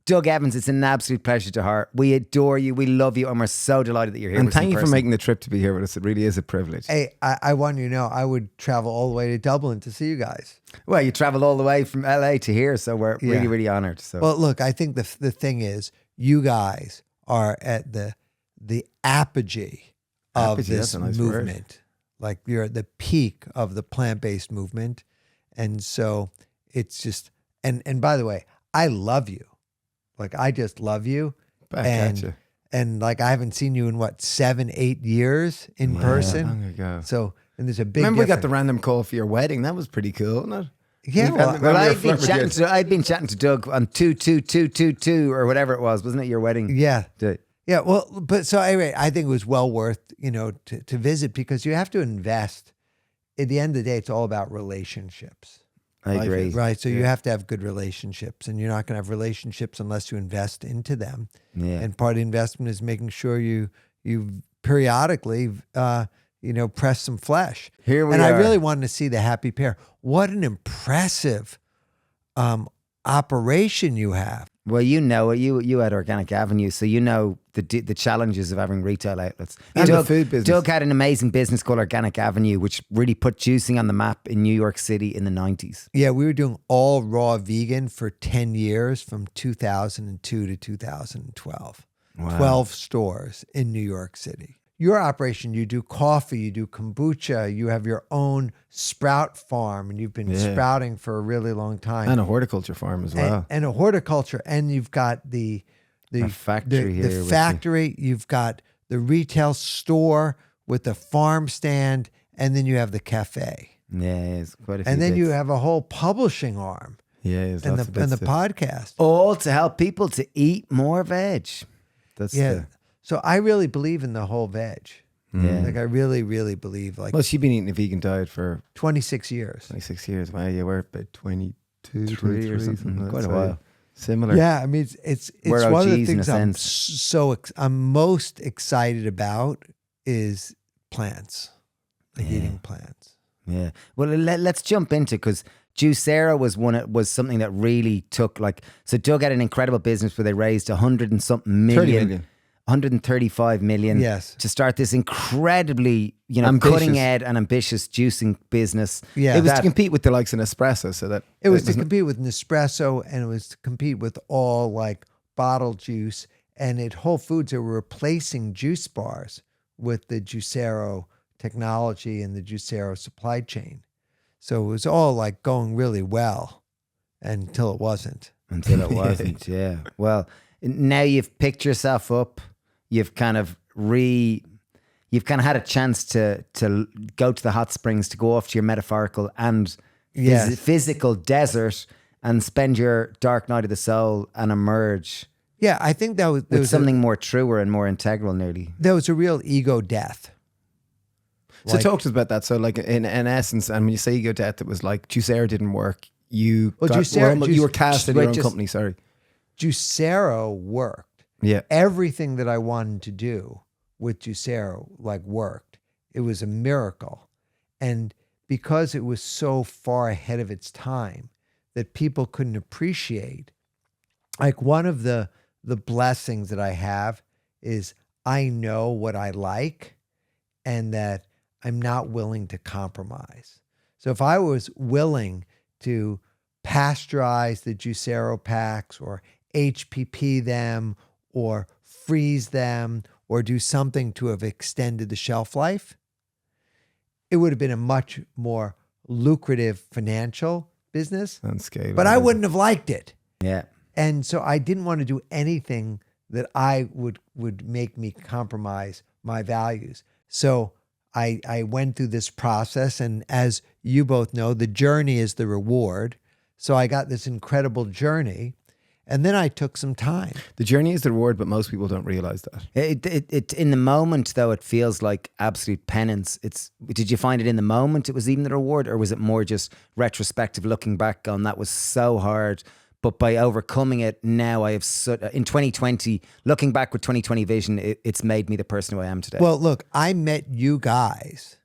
Doug Evans, it's an absolute pleasure to heart. We adore you. We love you. And we're so delighted that you're here. And thank you for making the trip to be here with us. It really is a privilege. Hey, I want you to know I would travel all the way to Dublin to see you guys. Well, you traveled all the way from LA to here. So we're really, really honored. So. Well, look, I think the thing is you guys are at the apogee of this movement. Like you're at the peak of the plant-based movement. And so it's just, and by the way, I love you. Like I just love you. Back at you. And like I haven't seen you in 7-8 years in person. Long ago. So, and there's a big Remember we got difference. the random call for your wedding? That was pretty cool, wasn't it? Yeah, Well, I'd been chatting to Doug on 22222 or whatever it was, wasn't it? Your wedding? Yeah. Day. Yeah. Well, but so anyway, I think it was well worth, to visit because you have to invest. At the end of the day, it's all about relationships. I agree. Right. So you have to have good relationships and you're not going to have relationships unless you invest into them. Yeah. And part of the investment is making sure you periodically, press some flesh. Here we and are. I really wanted to see the Happy Pear. What an impressive operation you have. Well, you had Organic Avenue, so you know the challenges of having retail outlets. And the food business. Doug had an amazing business called Organic Avenue, which really put juicing on the map in New York City in the 90s. Yeah, we were doing all raw vegan for 10 years from 2002 to 2012. Wow. 12 stores in New York City. Your operation, you do coffee, you do kombucha, you have your own sprout farm, and you've been sprouting for a really long time. And a horticulture farm as well. And a horticulture, and you've got the factory here. The factory, you've got the retail store with the farm stand, and then you have the cafe. Yeah, it's quite a few And then bits. you have a whole publishing arm. Yeah, there's and lots of the bits podcast. All to help people to eat more veg. That's So I really believe in the whole veg. Yeah. Like I really, really believe Well, she's been eating a vegan diet for 26 years. 26 years. Wow, yeah, we're about 22, 3 23 or something. Quite a so while. Similar. Yeah, I mean it's We're one of the OGs in a things sense. I'm most excited about is plants, like eating plants. Yeah. Well, let's jump into because Juicero was something that really took so Doug had an incredible business where they raised 100 and something million. 30 million. 135 million Yes. to start this incredibly, Ambitious. cutting edge and ambitious juicing business. Yeah. It was to compete with the likes of Nespresso, so that It was to compete with Nespresso, and it was to compete with all like bottled juice. And at Whole Foods, they were replacing juice bars with the Juicero technology and the Juicero supply chain. So it was all like going really well until it wasn't. Until it wasn't, yeah. Well, now you've picked yourself up. You've kind of had a chance to go to the hot springs, to go off to your metaphorical and physical desert and spend your dark night of the soul and emerge. Yeah, I think there With was something more truer and more integral nearly. there was a real ego death. So talk to us about that. So like in essence, and when you say ego death, it was like Juicero didn't work. You were cast in your own company, sorry. Juicero worked. Yeah. Everything that I wanted to do with Juicero worked. It was a miracle. And because it was so far ahead of its time that people couldn't appreciate, like one of the blessings that I have is I know what I like and that I'm not willing to compromise. So if I was willing to pasteurize the Juicero packs or HPP them or freeze them or do something to have extended the shelf life, it would have been a much more lucrative financial business. And scale. But I wouldn't have liked it. Yeah. And so I didn't want to do anything that I would make me compromise my values. So I went through this process, and as you both know, the journey is the reward. So I got this incredible journey, and then I took some time. The journey is the reward, but most people don't realize that. It in the moment though, it feels like absolute penance. Did you find it in the moment it was even the reward, or was it more just retrospective, looking back on that was so hard, but by overcoming it now I have in 2020, looking back with 2020 vision, it's made me the person who I am today. Well, look, I met you guys,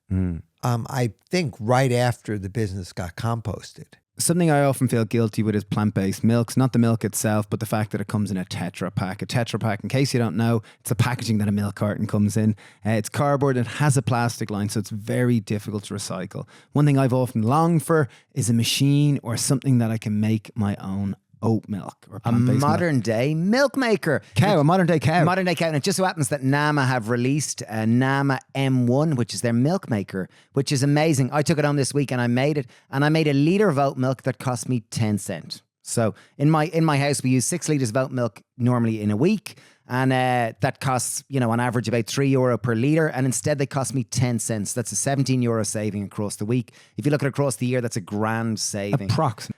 I think right after the business got composted. Something I often feel guilty with is plant-based milks, not the milk itself, but the fact that it comes in a Tetra Pak. A Tetra Pak, in case you don't know, it's the packaging that a milk carton comes in. It's cardboard, it has a plastic line, so it's very difficult to recycle. One thing I've often longed for is a machine or something that I can make my own oat milk or a modern day milk maker. A modern day cow. Modern day cow. And it just so happens that Nama have released a Nama M1, which is their milk maker, which is amazing. I took it home this week and I made it. And I made a litre of oat milk that cost me 10 cents. So in my house, we use 6 litres of oat milk normally in a week. And that costs, on average about €3 per litre. And instead they cost me 10 cents. That's a €17 saving across the week. If you look at across the year, that's a grand saving.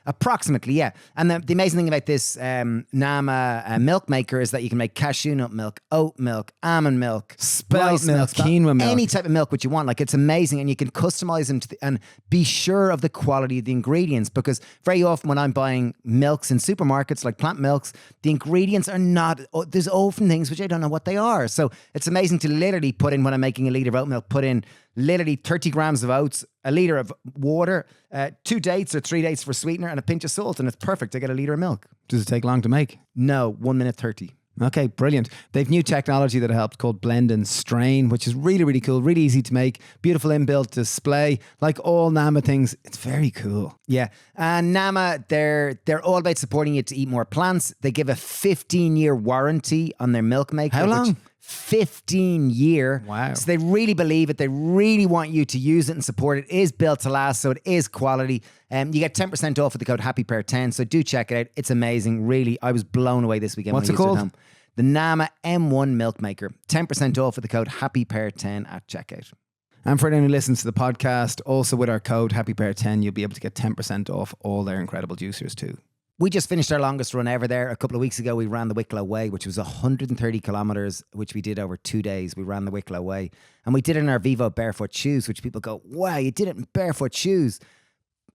Approximately, yeah. And the amazing thing about this Nama milk maker is that you can make cashew nut milk, oat milk, almond milk, spelt milk, quinoa milk. Any type of milk which you want. Like, it's amazing. And you can customize them and be sure of the quality of the ingredients. Because very often when I'm buying milks in supermarkets, like plant milks, the ingredients are not, there's often things which I don't know what they are. So it's amazing to literally put in, when I'm making a litre of oat milk, put in literally 30 grams of oats, a litre of water, 2 dates or 3 dates for sweetener, and a pinch of salt, and it's perfect. I get a litre of milk. Does it take long to make? No, 1 minute 30. Okay, brilliant. They've new technology that helps called blend and strain, which is really, really cool, really easy to make, beautiful inbuilt display. Like all Nama things, it's very cool. Yeah, and Nama, they're all about supporting you to eat more plants. They give a 15-year warranty on their milk maker. How long? 15 year. Wow. So they really believe it. They really want you to use it and support it. It is built to last, so it is quality. You get 10% off with the code HappyPear10. So do check it out. It's amazing. Really, I was blown away this weekend. What's when it I used called? At home. The Nama M1 Milk Maker. 10% off with the code HappyPear10 at checkout. And for anyone who listens to the podcast, also with our code HappyPear10, you'll be able to get 10% off all their incredible juicers too. We just finished our longest run ever there. A couple of weeks ago, we ran the Wicklow Way, which was 130 kilometres, which we did over 2 days. We ran the Wicklow Way. And we did it in our Vivo barefoot shoes, which people go, wow, you did it in barefoot shoes.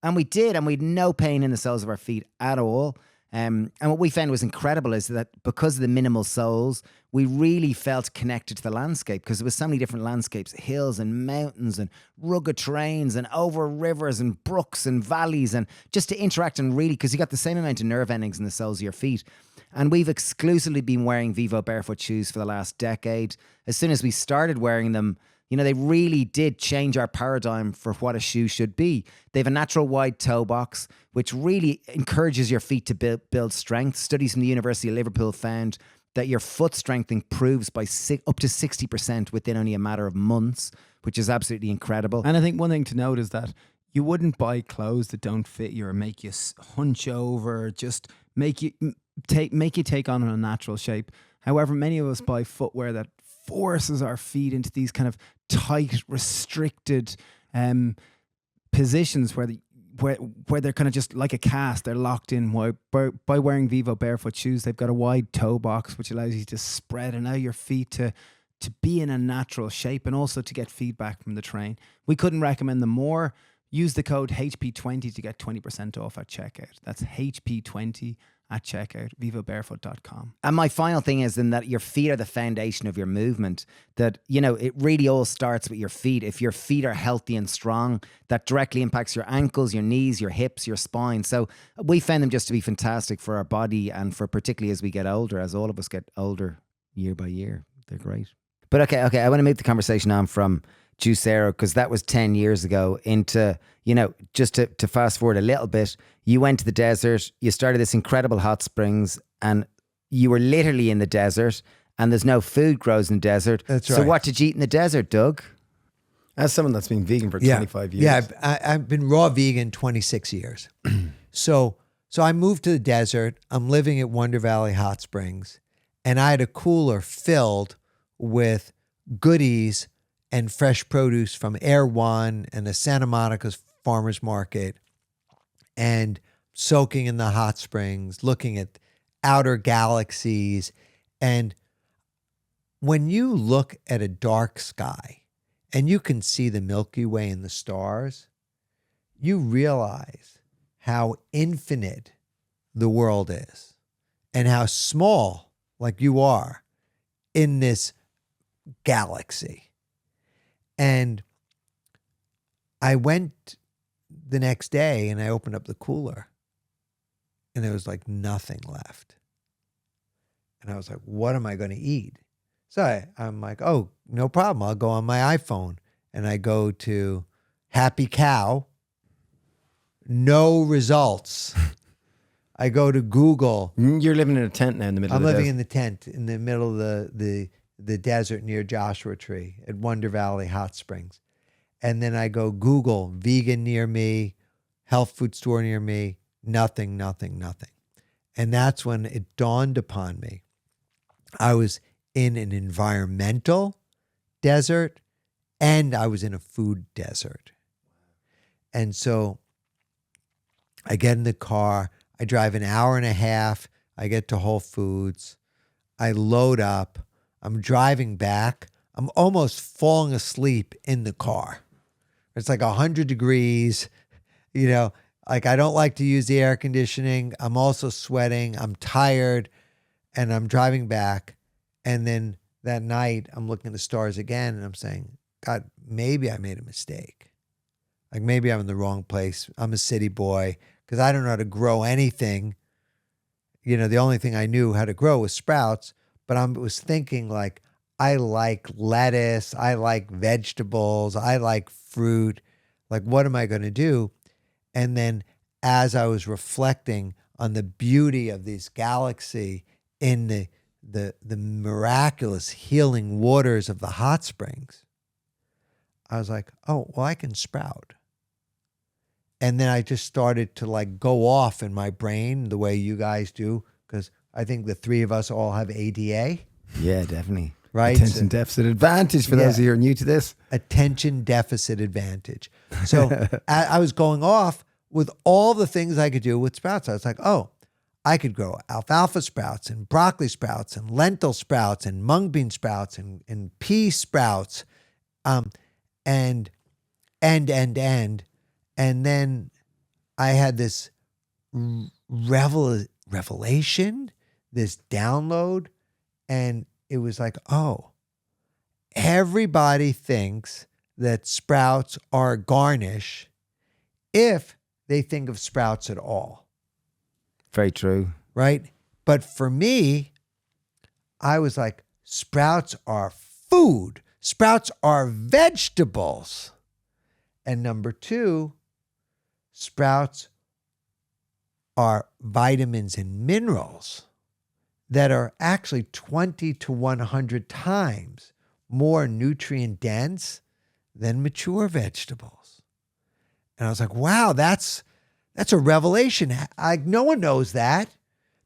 And we did, and we had no pain in the soles of our feet at all. And what we found was incredible is that because of the minimal soles, we really felt connected to the landscape, because there was so many different landscapes, hills and mountains and rugged terrains and over rivers and brooks and valleys, and just to interact and really, because you got the same amount of nerve endings in the soles of your feet. And we've exclusively been wearing Vivo barefoot shoes for the last decade. As soon as we started wearing them, they really did change our paradigm for what a shoe should be. They have a natural wide toe box, which really encourages your feet to build strength. Studies from the University of Liverpool found that your foot strength improves by up to 60% within only a matter of months, which is absolutely incredible. And I think one thing to note is that you wouldn't buy clothes that don't fit you or make you hunch over, just make you take on an unnatural shape. However, many of us buy footwear that forces our feet into these kind of tight, restricted positions where they're kind of just like a cast. They're locked in. By wearing Vivo barefoot shoes, they've got a wide toe box, which allows you to spread and allow your feet to be in a natural shape, and also to get feedback from the train. We couldn't recommend them more. Use the code HP20 to get 20% off at checkout. That's HP20 at checkout, vivobarefoot.com. And my final thing is then that your feet are the foundation of your movement. That, it really all starts with your feet. If your feet are healthy and strong, that directly impacts your ankles, your knees, your hips, your spine. So we found them just to be fantastic for our body, and for particularly as we get older, as all of us get older year by year. They're great. But okay, I want to move the conversation on from Juicero, because that was 10 years ago, into, just to fast forward a little bit, you went to the desert, you started this incredible hot springs, and you were literally in the desert, and there's no food grows in the desert. That's right. So what did you eat in the desert, Doug? As someone that's been vegan for 25 years. Yeah, I've been raw vegan 26 years. So I moved to the desert. I'm living at Wonder Valley Hot Springs, and I had a cooler filled with goodies and fresh produce from Air One and the Santa Monica's Farmers Market, and soaking in the hot springs, looking at outer galaxies. And when you look at a dark sky and you can see the Milky Way and the stars, you realize how infinite the world is and how small, like you are, in this galaxy. And I went the next day and I opened up the cooler and there was like nothing left. And I was like, what am I going to eat? So I'm like, oh, no problem. I'll go on my iPhone and I go to Happy Cow. No results. I go to Google. You're living in a tent now in the middle I'm of the living desert. in the tent in the middle of the desert near Joshua Tree at Wonder Valley Hot Springs. And then I go Google vegan near me, health food store near me, nothing, nothing, nothing. And that's when it dawned upon me. I was in an environmental desert and I was in a food desert. And so I get in the car, I drive an hour and a half, I get to Whole Foods, I load up, I'm driving back, I'm almost falling asleep in the car. It's like 100 degrees, you know, like I don't like to use the air conditioning. I'm also sweating, I'm tired, and I'm driving back. And then that night I'm looking at the stars again and I'm saying, God, maybe I made a mistake. Like maybe I'm in the wrong place. I'm a city boy because I don't know how to grow anything. You know, the only thing I knew how to grow was sprouts, but I was thinking like, I like lettuce, I like vegetables, I like fruit. Like, what am I going to do? And then as I was reflecting on the beauty of this galaxy in the miraculous healing waters of the hot springs, I was like, oh, well, I can sprout. And then I just started to like go off in my brain the way you guys do, because I think the three of us all have ADA. Yeah, definitely. Right? Attention deficit advantage for those of you who are new to this. Attention deficit advantage. So I was going off with all the things I could do with sprouts. I was like, oh, I could grow alfalfa sprouts and broccoli sprouts and lentil sprouts and mung bean sprouts and pea sprouts. And then I had this revelation, this download, and it was like, oh, everybody thinks that sprouts are garnish if they think of sprouts at all. Very true. Right? But for me, I was like, sprouts are food. Sprouts are vegetables. And number two, sprouts are vitamins and minerals that are actually 20 to 100 times more nutrient dense than mature vegetables. And I was like, wow, that's a revelation. No one knows that.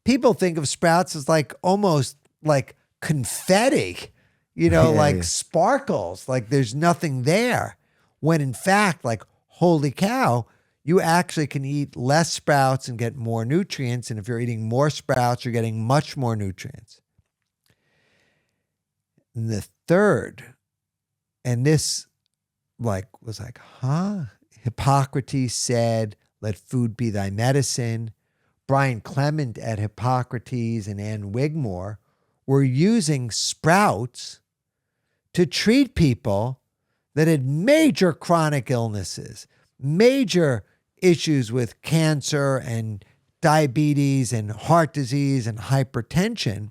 People think of sprouts as like almost like confetti, like sparkles, like there's nothing there. When in fact, like, holy cow, you actually can eat less sprouts and get more nutrients. And if you're eating more sprouts, you're getting much more nutrients. And the third, and this was like, huh? Hippocrates said, let food be thy medicine. Brian Clement at Hippocrates and Ann Wigmore were using sprouts to treat people that had major chronic illnesses, major issues with cancer and diabetes and heart disease and hypertension.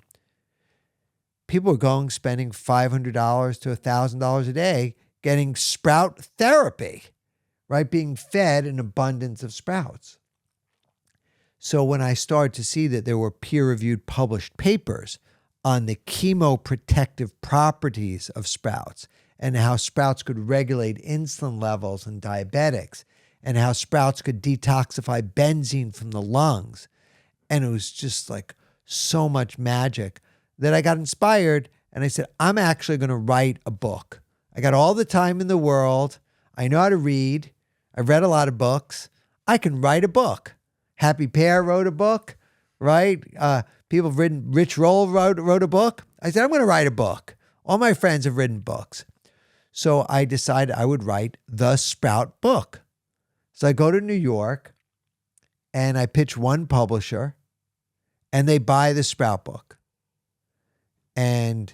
People were spending $500 to $1,000 a day getting sprout therapy, right? Being fed an abundance of sprouts. So when I started to see that there were peer-reviewed published papers on the chemoprotective properties of sprouts and how sprouts could regulate insulin levels in diabetics and how sprouts could detoxify benzene from the lungs. And it was just like so much magic that I got inspired and I said, I'm actually going to write a book. I got all the time in the world. I know how to read. I've read a lot of books. I can write a book. Happy Pear wrote a book, right? People have written, Rich Roll wrote a book. I said, I'm going to write a book. All my friends have written books. So I decided I would write the Sprout book. So I go to New York and I pitch one publisher and they buy the Sprout book. And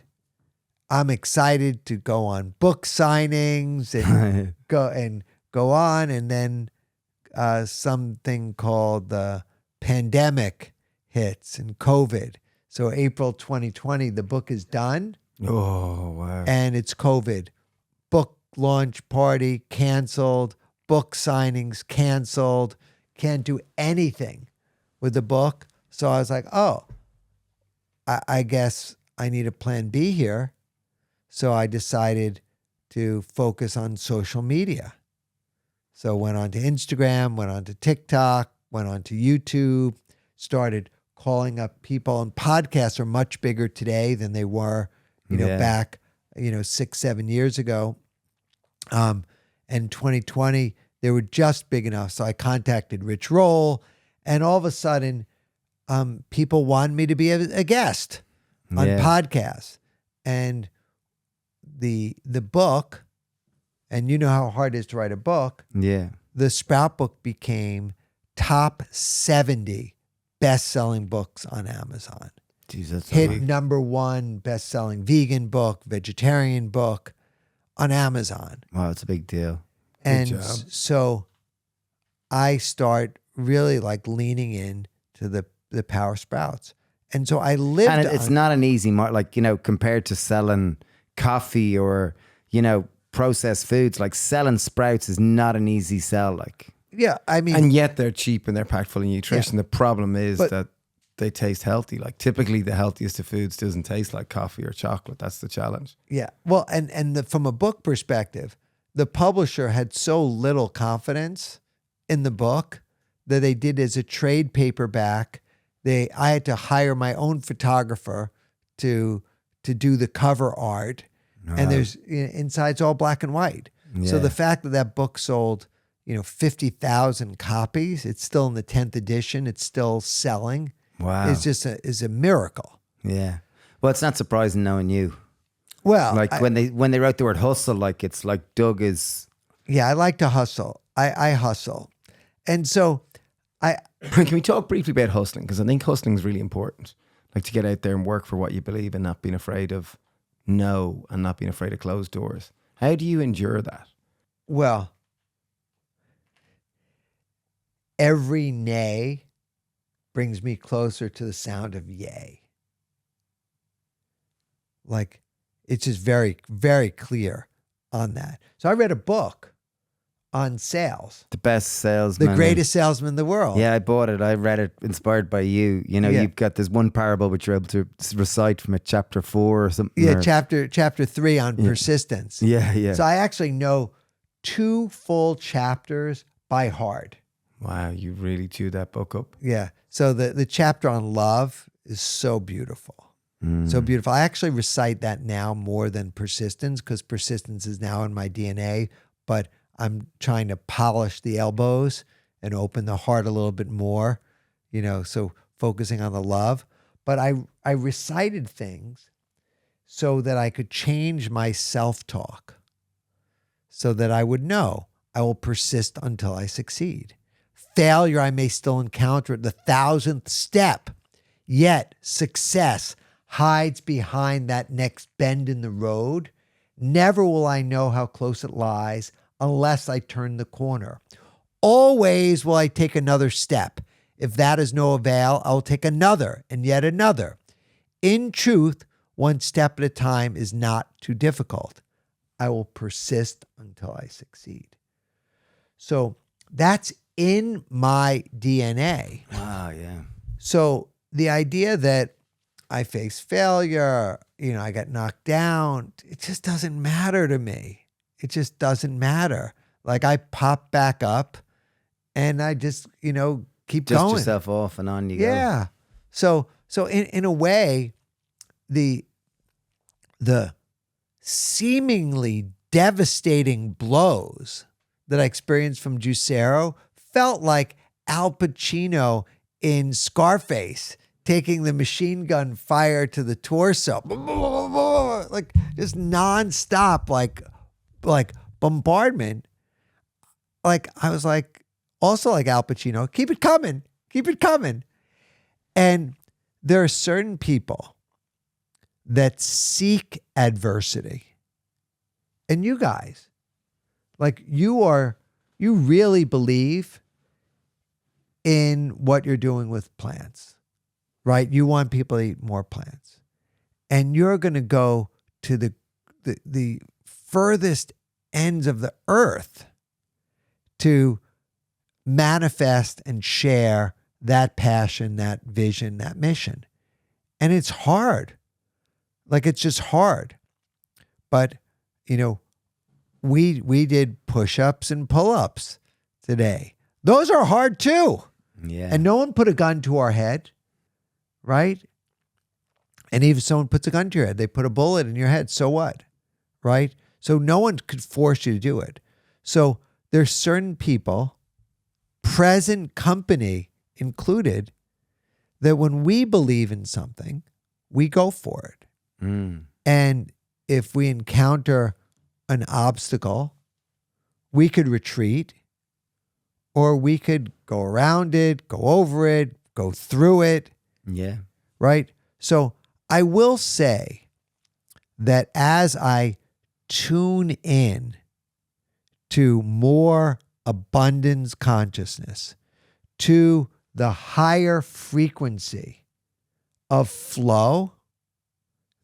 I'm excited to go on book signings and go on. And then something called the pandemic hits and COVID. So April 2020, the book is done. Oh, wow. And it's COVID. Book launch party canceled. Book signings canceled. Can't do anything with the book. So I was like, oh, I guess I need a plan B here. So I decided to focus on social media. So went on to Instagram, went on to TikTok, went on to YouTube, started calling up people. And podcasts are much bigger today than they were, back, 6-7 years ago. And 2020, they were just big enough. So I contacted Rich Roll, and all of a sudden, people wanted me to be a guest on podcasts. And the book, and you know how hard it is to write a book. Yeah. The Sprout book became top 70 best-selling books on Amazon. Jesus. Hit number 1 best-selling vegan book, vegetarian book on Amazon. Wow, it's a big deal. And job. so I start really like leaning in to the power sprouts. And so I lived And it's not an easy market, compared to selling coffee or, processed foods. Like selling sprouts is not an easy sell. Yeah, I mean, And yet they're cheap and they're packed full of nutrition. The problem is that they taste healthy. Like typically the healthiest of foods doesn't taste like coffee or chocolate. That's the challenge. yeah. Well, from a book perspective, the publisher had so little confidence in the book that they did as a trade paperback. I had to hire my own photographer to do the cover art, and there's inside's all black and white. So the fact that book sold 50,000 copies, it's still in the 10th edition, it's still selling. Wow. It's just is a miracle. Yeah. Well, it's not surprising knowing you. Well, When they wrote the word hustle, it's like Doug is. yeah, I like to hustle. I hustle, and so Can we talk briefly about hustling? Because I think hustling is really important. Like to get out there and work for what you believe and not being afraid of no and not being afraid of closed doors. How do you endure that? well, every nay brings me closer to the sound of yay. Like, it's just very, very clear on that. So I read a book on sales, The best salesman. the greatest salesman in the world. Yeah, I bought it. I read it inspired by you. You've got this one parable which you're able to recite from it, chapter 4 or something. Yeah, chapter 3 on persistence. Yeah, yeah. So I actually know 2 full chapters by heart. Wow, you really chewed that book up. Yeah. So the chapter on love is so beautiful. So beautiful. I actually recite that now more than persistence because persistence is now in my DNA, but I'm trying to polish the elbows and open the heart a little bit more, so focusing on the love. But I recited things so that I could change my self-talk so that I would know I will persist until I succeed. Failure I may still encounter at the 1,000th step, yet success hides behind that next bend in the road. Never will I know how close it lies unless I turn the corner. Always will I take another step. If that is no avail, I will take another and yet another. In truth, one step at a time is not too difficult. I will persist until I succeed. So that's in my DNA. Wow, yeah. So the idea that I face failure, I got knocked down, it just doesn't matter to me. It just doesn't matter. Like I pop back up and I just, keep Dust going. yourself off and on you go. Yeah. So in a way, the seemingly devastating blows that I experienced from Juicero felt like Al Pacino in Scarface taking the machine gun fire to the torso, like just nonstop, like bombardment. Like I was like, also like Al Pacino, keep it coming, keep it coming. And there are certain people that seek adversity. And you guys, like you really believe in what you're doing with plants, right? You want people to eat more plants. And you're going to go to the furthest ends of the earth to manifest and share that passion, that vision, that mission. And it's hard. Like, it's just hard. But, you know, we did push-ups and pull-ups today. Those are hard too. Yeah. And no one put a gun to our head, right? And even if someone puts a gun to your head, they put a bullet in your head. So what? Right? So no one could force you to do it. So there's certain people, present company included, that when we believe in something, we go for it. And if we encounter an obstacle, we could retreat, or we could go around it, go over it, go through it. Yeah. Right? So I will say that as I tune in to more abundance consciousness, to the higher frequency of flow,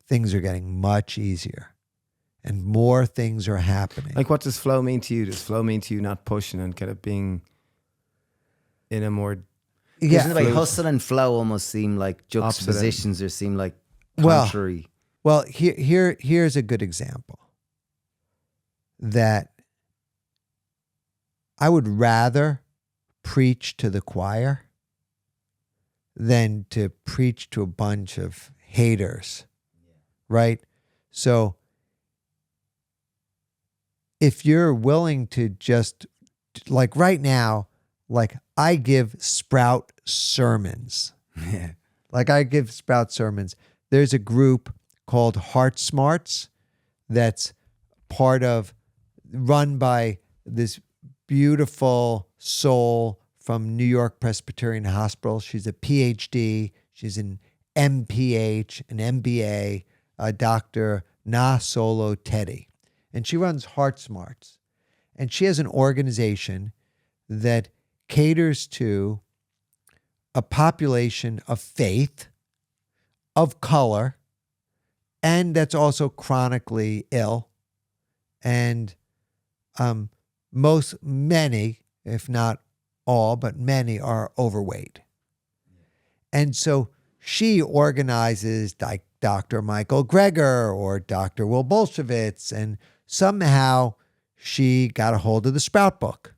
things are getting much easier and more things are happening. Like, what does flow mean to you? Does flow mean to you not pushing and kind of being in a more... Isn't the way hustle and flow almost seem like juxtapositions or seem like contrary? Well, here's a good example. That I would rather preach to the choir than to preach to a bunch of haters, right? So if you're willing to just, like right now, like I give Sprout sermons. Yeah. Like I give Sprout sermons. There's a group called Heart Smarts that's run by this beautiful soul from New York Presbyterian Hospital. She's a PhD. She's an MPH, an MBA, Dr. Na Solo Teddy. And she runs Heart Smarts. And she has an organization that caters to a population of faith, of color, and that's also chronically ill. And many, if not all, but many are overweight. And so she organizes like Dr. Michael Greger or Dr. Will Bolshevitz, and somehow she got a hold of the Sprout book.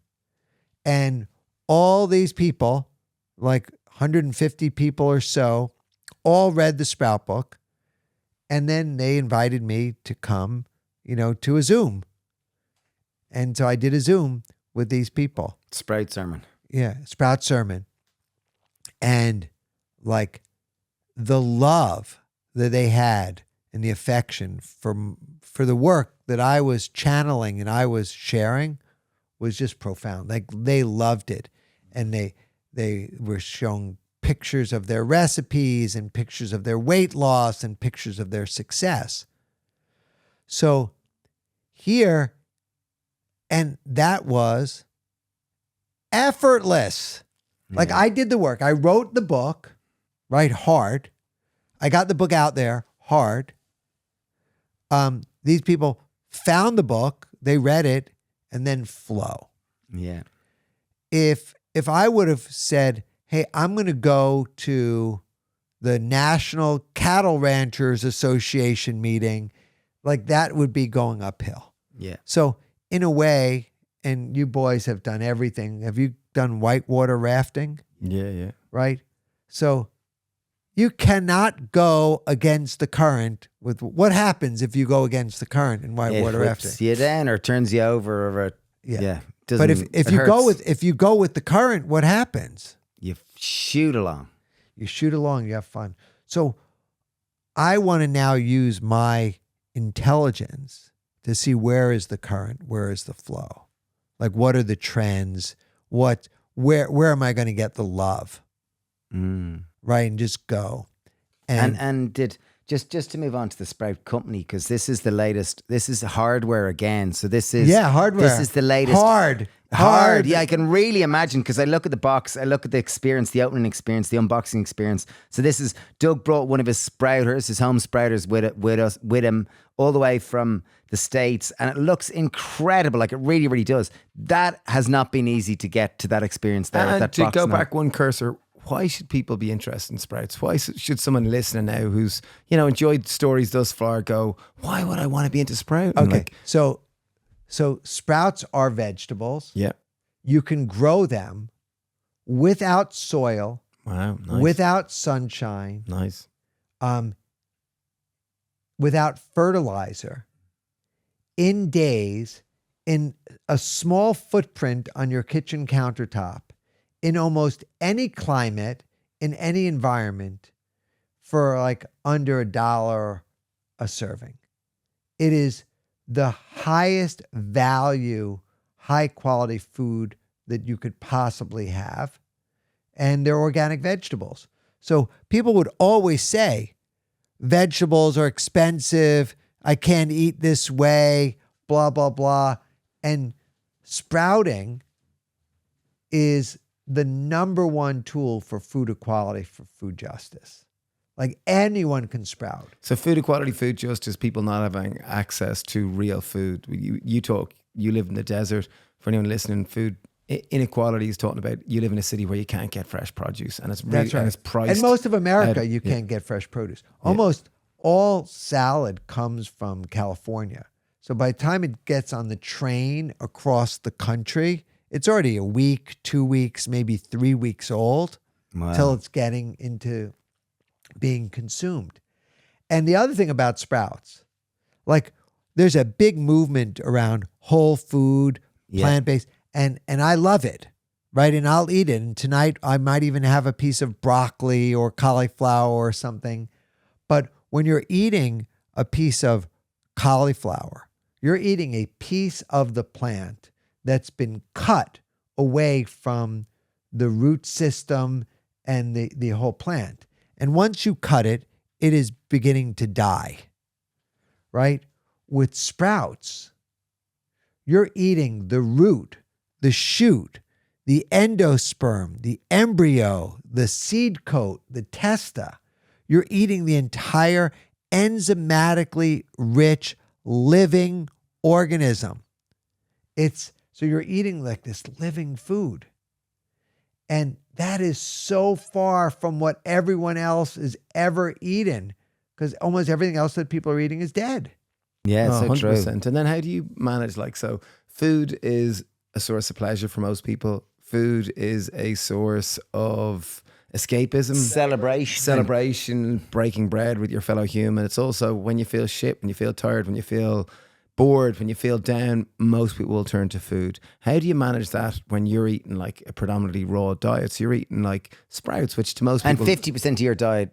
And all these people, like 150 people or so, all read the Sprout book. And then they invited me to come, to a Zoom. And so I did a Zoom with these people. Sprout sermon. Yeah, Sprout sermon. And like the love that they had and the affection for the work that I was channeling and I was sharing was just profound. Like they loved it. And they were showing pictures of their recipes and pictures of their weight loss and pictures of their success. So here, and that was effortless. Like I did the work. I wrote the book, right? Hard. I got the book out there hard. These people found the book, they read it, and then flow. Yeah. If I would have said, hey, I'm going to go to the National Cattle Ranchers Association meeting, like that would be going uphill. Yeah. So in a way, and you boys have done everything. Have you done whitewater rafting? Yeah. Right? So you cannot go against the current with what happens if you go against the current in whitewater rafting. It whips you down or turns you over or yeah. But if you go with the current, what happens? You shoot along. You shoot along, you have fun. So I want to now use my intelligence to see where is the current, where is the flow? Like what are the trends? Where am I going to get the love? Right, and just go. And did Just to move on to the Sprout company, because this is the latest. This is hardware again. So this is hardware. This is the latest. Hard. Yeah, I can really imagine, because I look at the box, I look at the experience, the opening experience, the unboxing experience. So this is Doug brought one of his sprouters, his home sprouters, with him all the way from the States, and it looks incredible. Like, it really, really does. That has not been easy to get to that experience there. And that to box go now. back one cursor, why should people be interested in sprouts? Why should someone listening now who's, enjoyed stories thus far go, why would I want to be into sprout? Okay. So sprouts are vegetables. Yeah. You can grow them without soil, Wow. Nice. without sunshine, Nice. without fertilizer, in days, in a small footprint on your kitchen countertop, in almost any climate, in any environment, for like under $1 a serving. It is the highest value, high quality food that you could possibly have. And they're organic vegetables. So people would always say, vegetables are expensive, I can't eat this way, blah, blah, blah. And sprouting is the number one tool for food equality, for food justice. Like, anyone can sprout. So food equality, food justice, people not having access to real food. You live in the desert. For anyone listening, food inequality is talking about you live in a city where you can't get fresh produce, and it's really, That's right. and it's priced. And most of America, out. you can't get fresh produce. Almost all salad comes from California. So by the time it gets on the train across the country, it's already a week, 2 weeks, maybe 3 weeks old till it's getting into being consumed. And the other thing about sprouts, like, there's a big movement around whole food, plant-based, and I love it, right? And I'll eat it. And tonight I might even have a piece of broccoli or cauliflower or something. But when you're eating a piece of cauliflower, you're eating a piece of the plant that's been cut away from the root system and the whole plant. And once you cut it, it is beginning to die, right? With sprouts, you're eating the root, the shoot, the endosperm, the embryo, the seed coat, the testa. You're eating the entire enzymatically rich living organism. So you're eating like this living food. And that is so far from what everyone else is ever eaten, because almost everything else that people are eating is dead. Yeah, so 100%. true. And then how do you manage, so food is a source of pleasure for most people. Food is a source of escapism. Celebration, breaking bread with your fellow human. It's also when you feel shit, when you feel tired, when you feel bored, when you feel down, most people will turn to food. How do you manage that when you're eating like a predominantly raw diet? So you're eating like sprouts, which to most people... And 50% of your diet,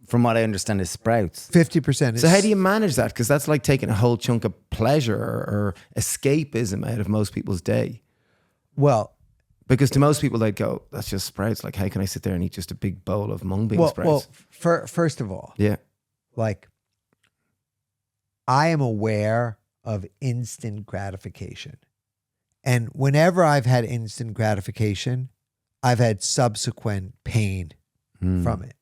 from what I understand, is sprouts. 50%. So how do you manage that? Because that's like taking a whole chunk of pleasure or escapism out of most people's day. Well... Because to most people, they'd go, that's just sprouts. Like, how can I sit there and eat just a big bowl of mung bean sprouts? Well, first of all, like, I am aware of instant gratification. And whenever I've had instant gratification, I've had subsequent pain from it.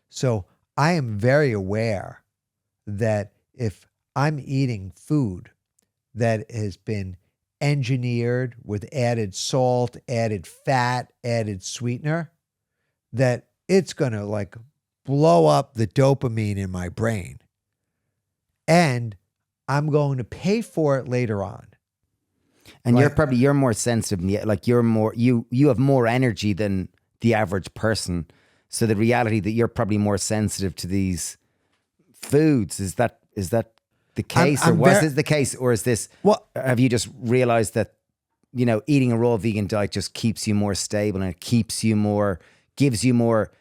So I am very aware that if I'm eating food that has been engineered with added salt, added fat, added sweetener, that it's going to like blow up the dopamine in my brain. And I'm going to pay for it later on. And you're more sensitive. Like, you have more energy than the average person. So the reality that you're probably more sensitive to these foods, is that the case? This the case? Or is this, have you just realized that, eating a raw vegan diet just keeps you more stable, and it gives you more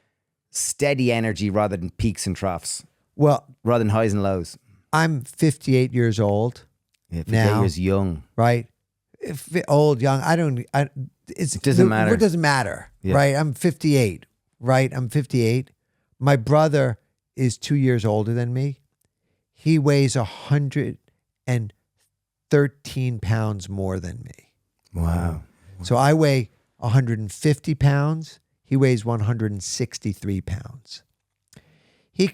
steady energy rather than peaks and troughs? Well, rather than highs and lows. I'm 58 years old. Yeah, 58 years young. Right? Old, young, it doesn't matter. It doesn't matter, right? I'm 58, right? I'm 58. My brother is 2 years older than me. He weighs 113 pounds more than me. Wow. So I weigh 150 pounds. He weighs 163 pounds. He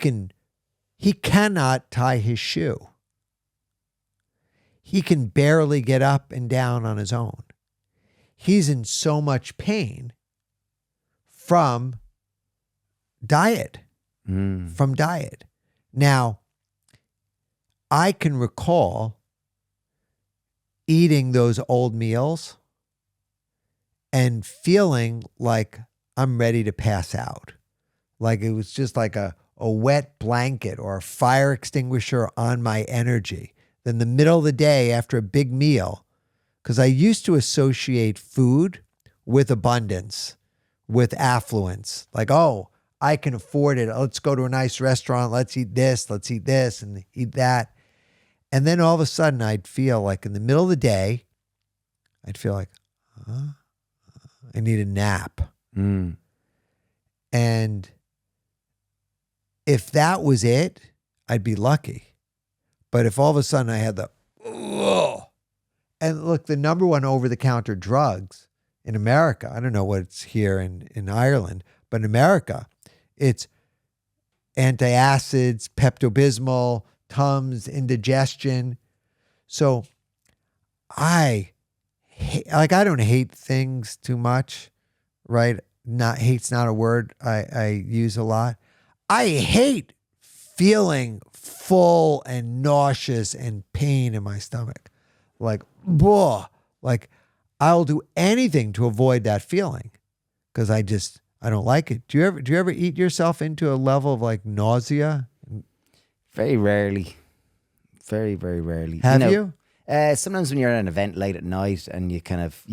cannot tie his shoe. He can barely get up and down on his own. He's in so much pain from diet. Now, I can recall eating those old meals and feeling like I'm ready to pass out. Like it was just like a wet blanket or a fire extinguisher on my energy. Then the middle of the day after a big meal, because I used to associate food with abundance, with affluence. Like, oh, I can afford it. Let's go to a nice restaurant. Let's eat this, and eat that. And then all of a sudden I'd feel like in the middle of the day, I'd feel like, I need a nap. And if that was it, I'd be lucky. But if all of a sudden I had and look, the number one over-the-counter drugs in America, I don't know what it's here in Ireland, but in America, it's antacids, Pepto-Bismol, Tums, indigestion. So I don't hate things too much, right? Hate's not a word I use a lot. I hate feeling full and nauseous and pain in my stomach. Like, I'll do anything to avoid that feeling because I don't like it. Do you ever eat yourself into a level of like nausea? Very rarely. Very, very rarely. Have you? Sometimes when you're at an event late at night and you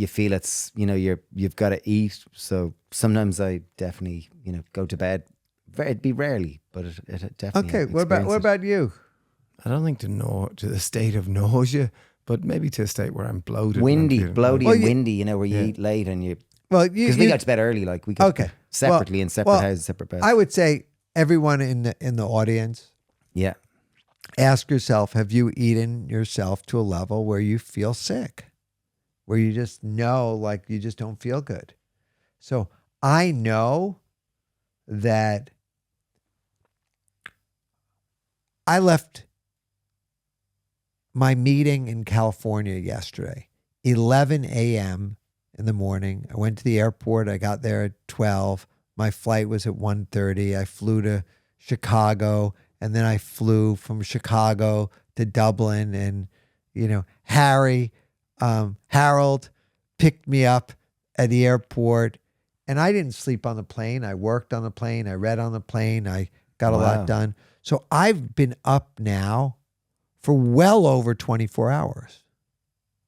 feel it's, you've got to eat. So sometimes I definitely, go to bed. It'd be rarely, but it definitely. Okay. What about you? I don't think to the state of nausea, but maybe to a state where I'm bloated. Bloaty and windy, where you eat late and you. Well, because we got to bed early, like we go separately in separate houses, separate beds. I would say everyone in the audience. Yeah. Ask yourself, have you eaten yourself to a level where you feel sick? Where you just know like you just don't feel good. So I know that I left my meeting in California yesterday, 11 a.m. in the morning. I went to the airport. I got there at 12. My flight was at 1:30. I flew to Chicago. And then I flew from Chicago to Dublin, and Harold picked me up at the airport, and I didn't sleep on the plane. I worked on the plane. I read on the plane. I got a lot done. So I've been up now for well over 24 hours.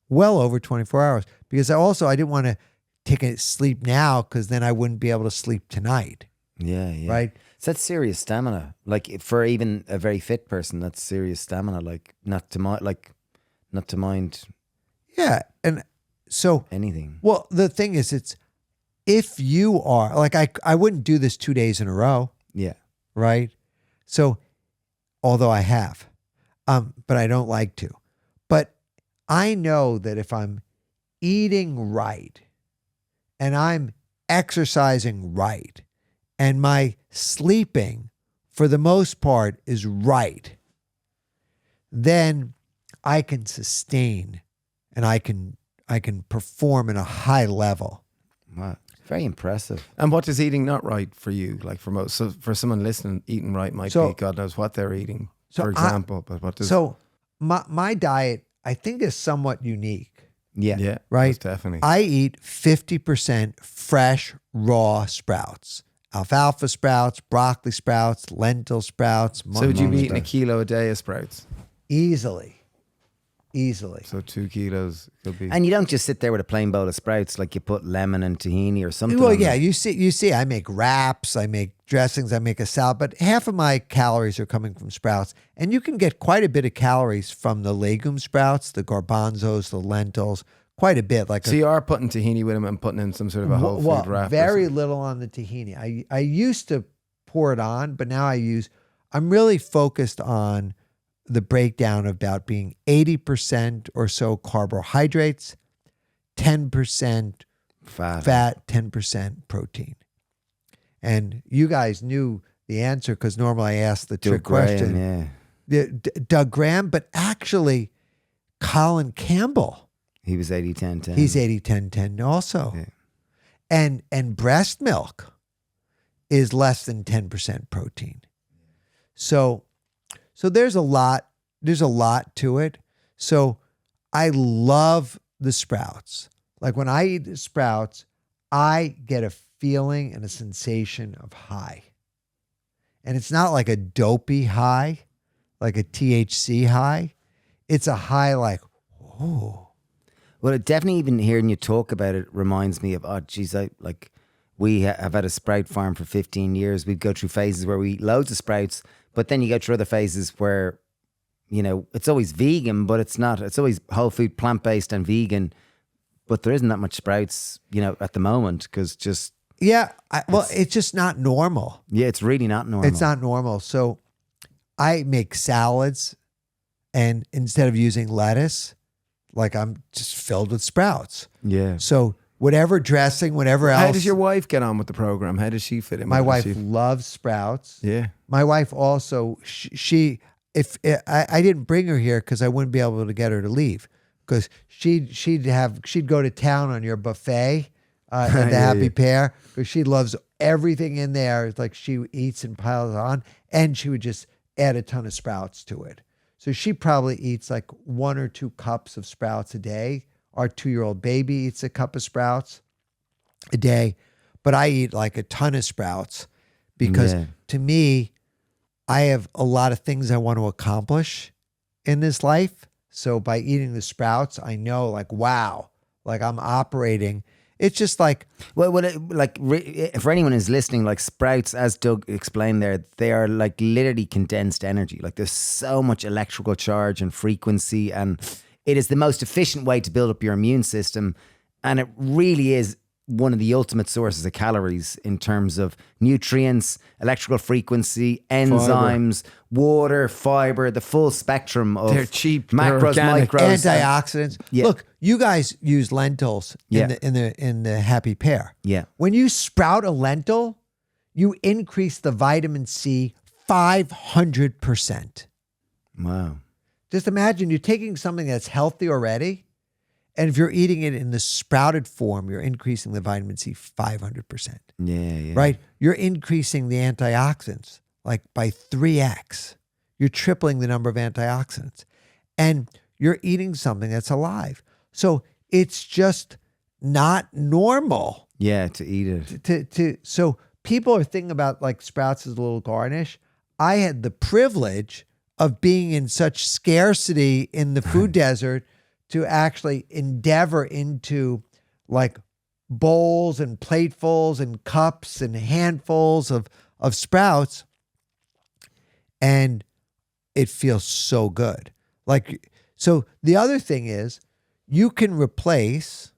Well over 24 hours, because I didn't want to take a sleep now because then I wouldn't be able to sleep tonight. Yeah. Right. So that's serious stamina. Like for even a very fit person, that's serious stamina. Like not to mind. Yeah, and so anything. Well, the thing is, it's if you are like I wouldn't do this 2 days in a row. Yeah. Right. So, although I have, but I don't like to. But I know that if I'm eating right, and I'm exercising right, and my sleeping, for the most part, is right, then I can sustain and I can perform at a high level. Wow. Very impressive. And what is eating not right for you? Like for most, so for someone listening, eating right might be God knows what they're eating, for example. But what does... So my diet, I think, is somewhat unique. Yeah. Right? Definitely. I eat 50% fresh, raw sprouts. Alfalfa sprouts, broccoli sprouts, lentil sprouts. So would you be eating a kilo a day of sprouts? Easily. So 2 kilos could be. And you don't just sit there with a plain bowl of sprouts, like you put lemon and tahini or something. Well, yeah, you see, I make wraps, I make dressings, I make a salad, but half of my calories are coming from sprouts. And you can get quite a bit of calories from the legume sprouts, the garbanzos, the lentils, quite a bit. So you are putting tahini with them and putting in some sort of a whole food wrap? Very little on the tahini. I used to pour it on, but now I use I'm really focused on the breakdown about being 80% or so carbohydrates, 10% fat, 10% protein. And you guys knew the answer because normally I ask the trick question. Yeah. Doug Graham, but actually Colin Campbell. He was 80-10-10. He's 80-10-10 also. Yeah. And breast milk is less than 10% protein. So there's a lot to it. So I love the sprouts. Like when I eat the sprouts, I get a feeling and a sensation of high. And it's not like a dopey high, like a THC high. It's a high like, oh. Well, it definitely, even hearing you talk about it reminds me of, oh, geez, we have had a sprout farm for 15 years. We'd go through phases where we eat loads of sprouts, but then you go through other phases where, you know, it's always vegan, but it's not. It's always whole food, plant-based and vegan, but there isn't that much sprouts, you know, at the moment because just... Yeah, it's just not normal. Yeah, it's really not normal. It's not normal. So I make salads, and instead of using lettuce, like I'm just filled with sprouts. Yeah. So whatever dressing, whatever else. How does your wife get on with the program? How does she fit in? My wife loves sprouts. Yeah. My wife also, if I didn't bring her here because I wouldn't be able to get her to leave because she'd go to town on your buffet at the Happy Pear because she loves everything in there. It's like she eats and piles on, and she would just add a ton of sprouts to it. So she probably eats like 1 or 2 cups of sprouts a day. Our 2-year-old baby eats a cup of sprouts a day, but I eat like a ton of sprouts because to me, I have a lot of things I want to accomplish in this life. So by eating the sprouts, I know like, wow, like I'm operating. It's just like... Well, for anyone who's listening, like sprouts, as Doug explained there, they are like literally condensed energy. Like there's so much electrical charge and frequency, and it is the most efficient way to build up your immune system. And it really is one of the ultimate sources of calories in terms of nutrients, electrical frequency, enzymes, water, fiber, the full spectrum of... They're cheap, macros, they're organic, micros, antioxidants. Yeah. Look, you guys use lentils in the Happy Pear. Yeah. When you sprout a lentil, you increase the vitamin C 500%. Wow. Just imagine you're taking something that's healthy already, and if you're eating it in the sprouted form, you're increasing the vitamin C 500%. Yeah. Right? You're increasing the antioxidants like by 3x. You're tripling the number of antioxidants. And you're eating something that's alive. So it's just not normal. Yeah, to eat it. So people are thinking about like sprouts as a little garnish. I had the privilege of being in such scarcity in the food desert to actually endeavor into like bowls and platefuls and cups and handfuls of sprouts. And it feels so good. Like, so the other thing is you can replace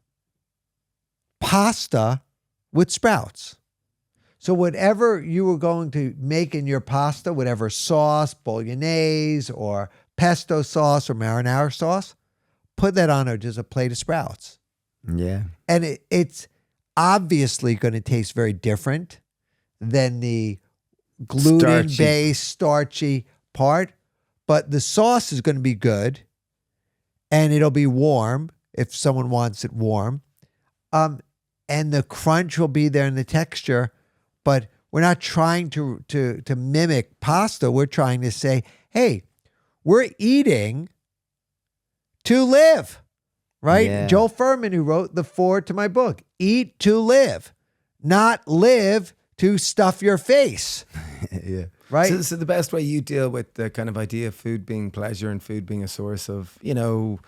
pasta with sprouts. So whatever you were going to make in your pasta, whatever sauce, bolognese or pesto sauce or marinara sauce, put that on just a plate of sprouts. Yeah. And it's obviously going to taste very different than the gluten-based, starchy part. But the sauce is going to be good. And it'll be warm if someone wants it warm. And the crunch will be there in the texture. But we're not trying to mimic pasta. We're trying to say, hey, we're eating to live, right? Yeah. Joel Furman, who wrote the foreword to my book, eat to live, not live to stuff your face. Yeah. Right? So the best way you deal with the kind of idea of food being pleasure and food being a source of, you know,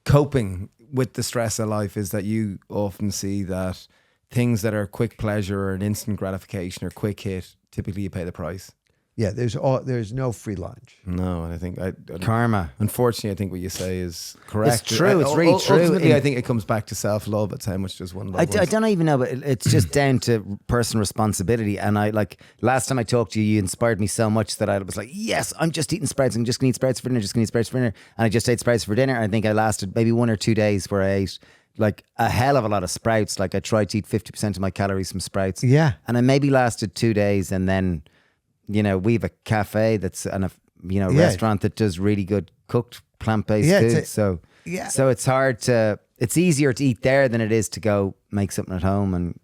coping with the stress of life is that you often see that things that are quick pleasure or an instant gratification or quick hit, typically you pay the price. Yeah, there's no free lunch. No, and I think Karma. unfortunately, I think what you say is correct. It's true. It's really true. Ultimately, I think it comes back to self-love. It's how much does one love I oneself. don't even know, but it's just down to personal responsibility. And I like last time I talked to you, you inspired me so much that I was like, yes, I'm just eating sprouts. I'm just going to eat sprouts for dinner. Just going to eat sprouts for dinner. And I just ate sprouts for dinner. I think I lasted maybe 1 or 2 days where I ate like a hell of a lot of sprouts. Like I tried to eat 50% of my calories from sprouts. Yeah. And I maybe lasted 2 days, and then, we have a cafe that's and a restaurant that does really good cooked plant-based food. So it's hard to. It's easier to eat there than it is to go make something at home. And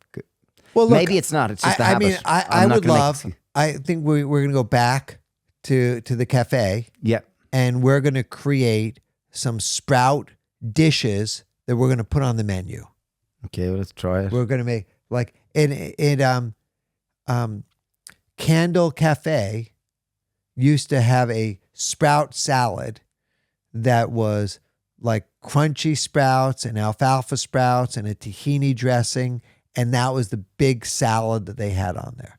Well, look, maybe it's not. It's just a habit. I mean, I would love. I think we're going to go back to the cafe. Yeah. And we're going to create some sprout dishes that we're going to put on the menu. Okay, well, let's try it. We're going to make like Candle Cafe used to have a sprout salad that was like crunchy sprouts and alfalfa sprouts and a tahini dressing, and that was the big salad that they had on there.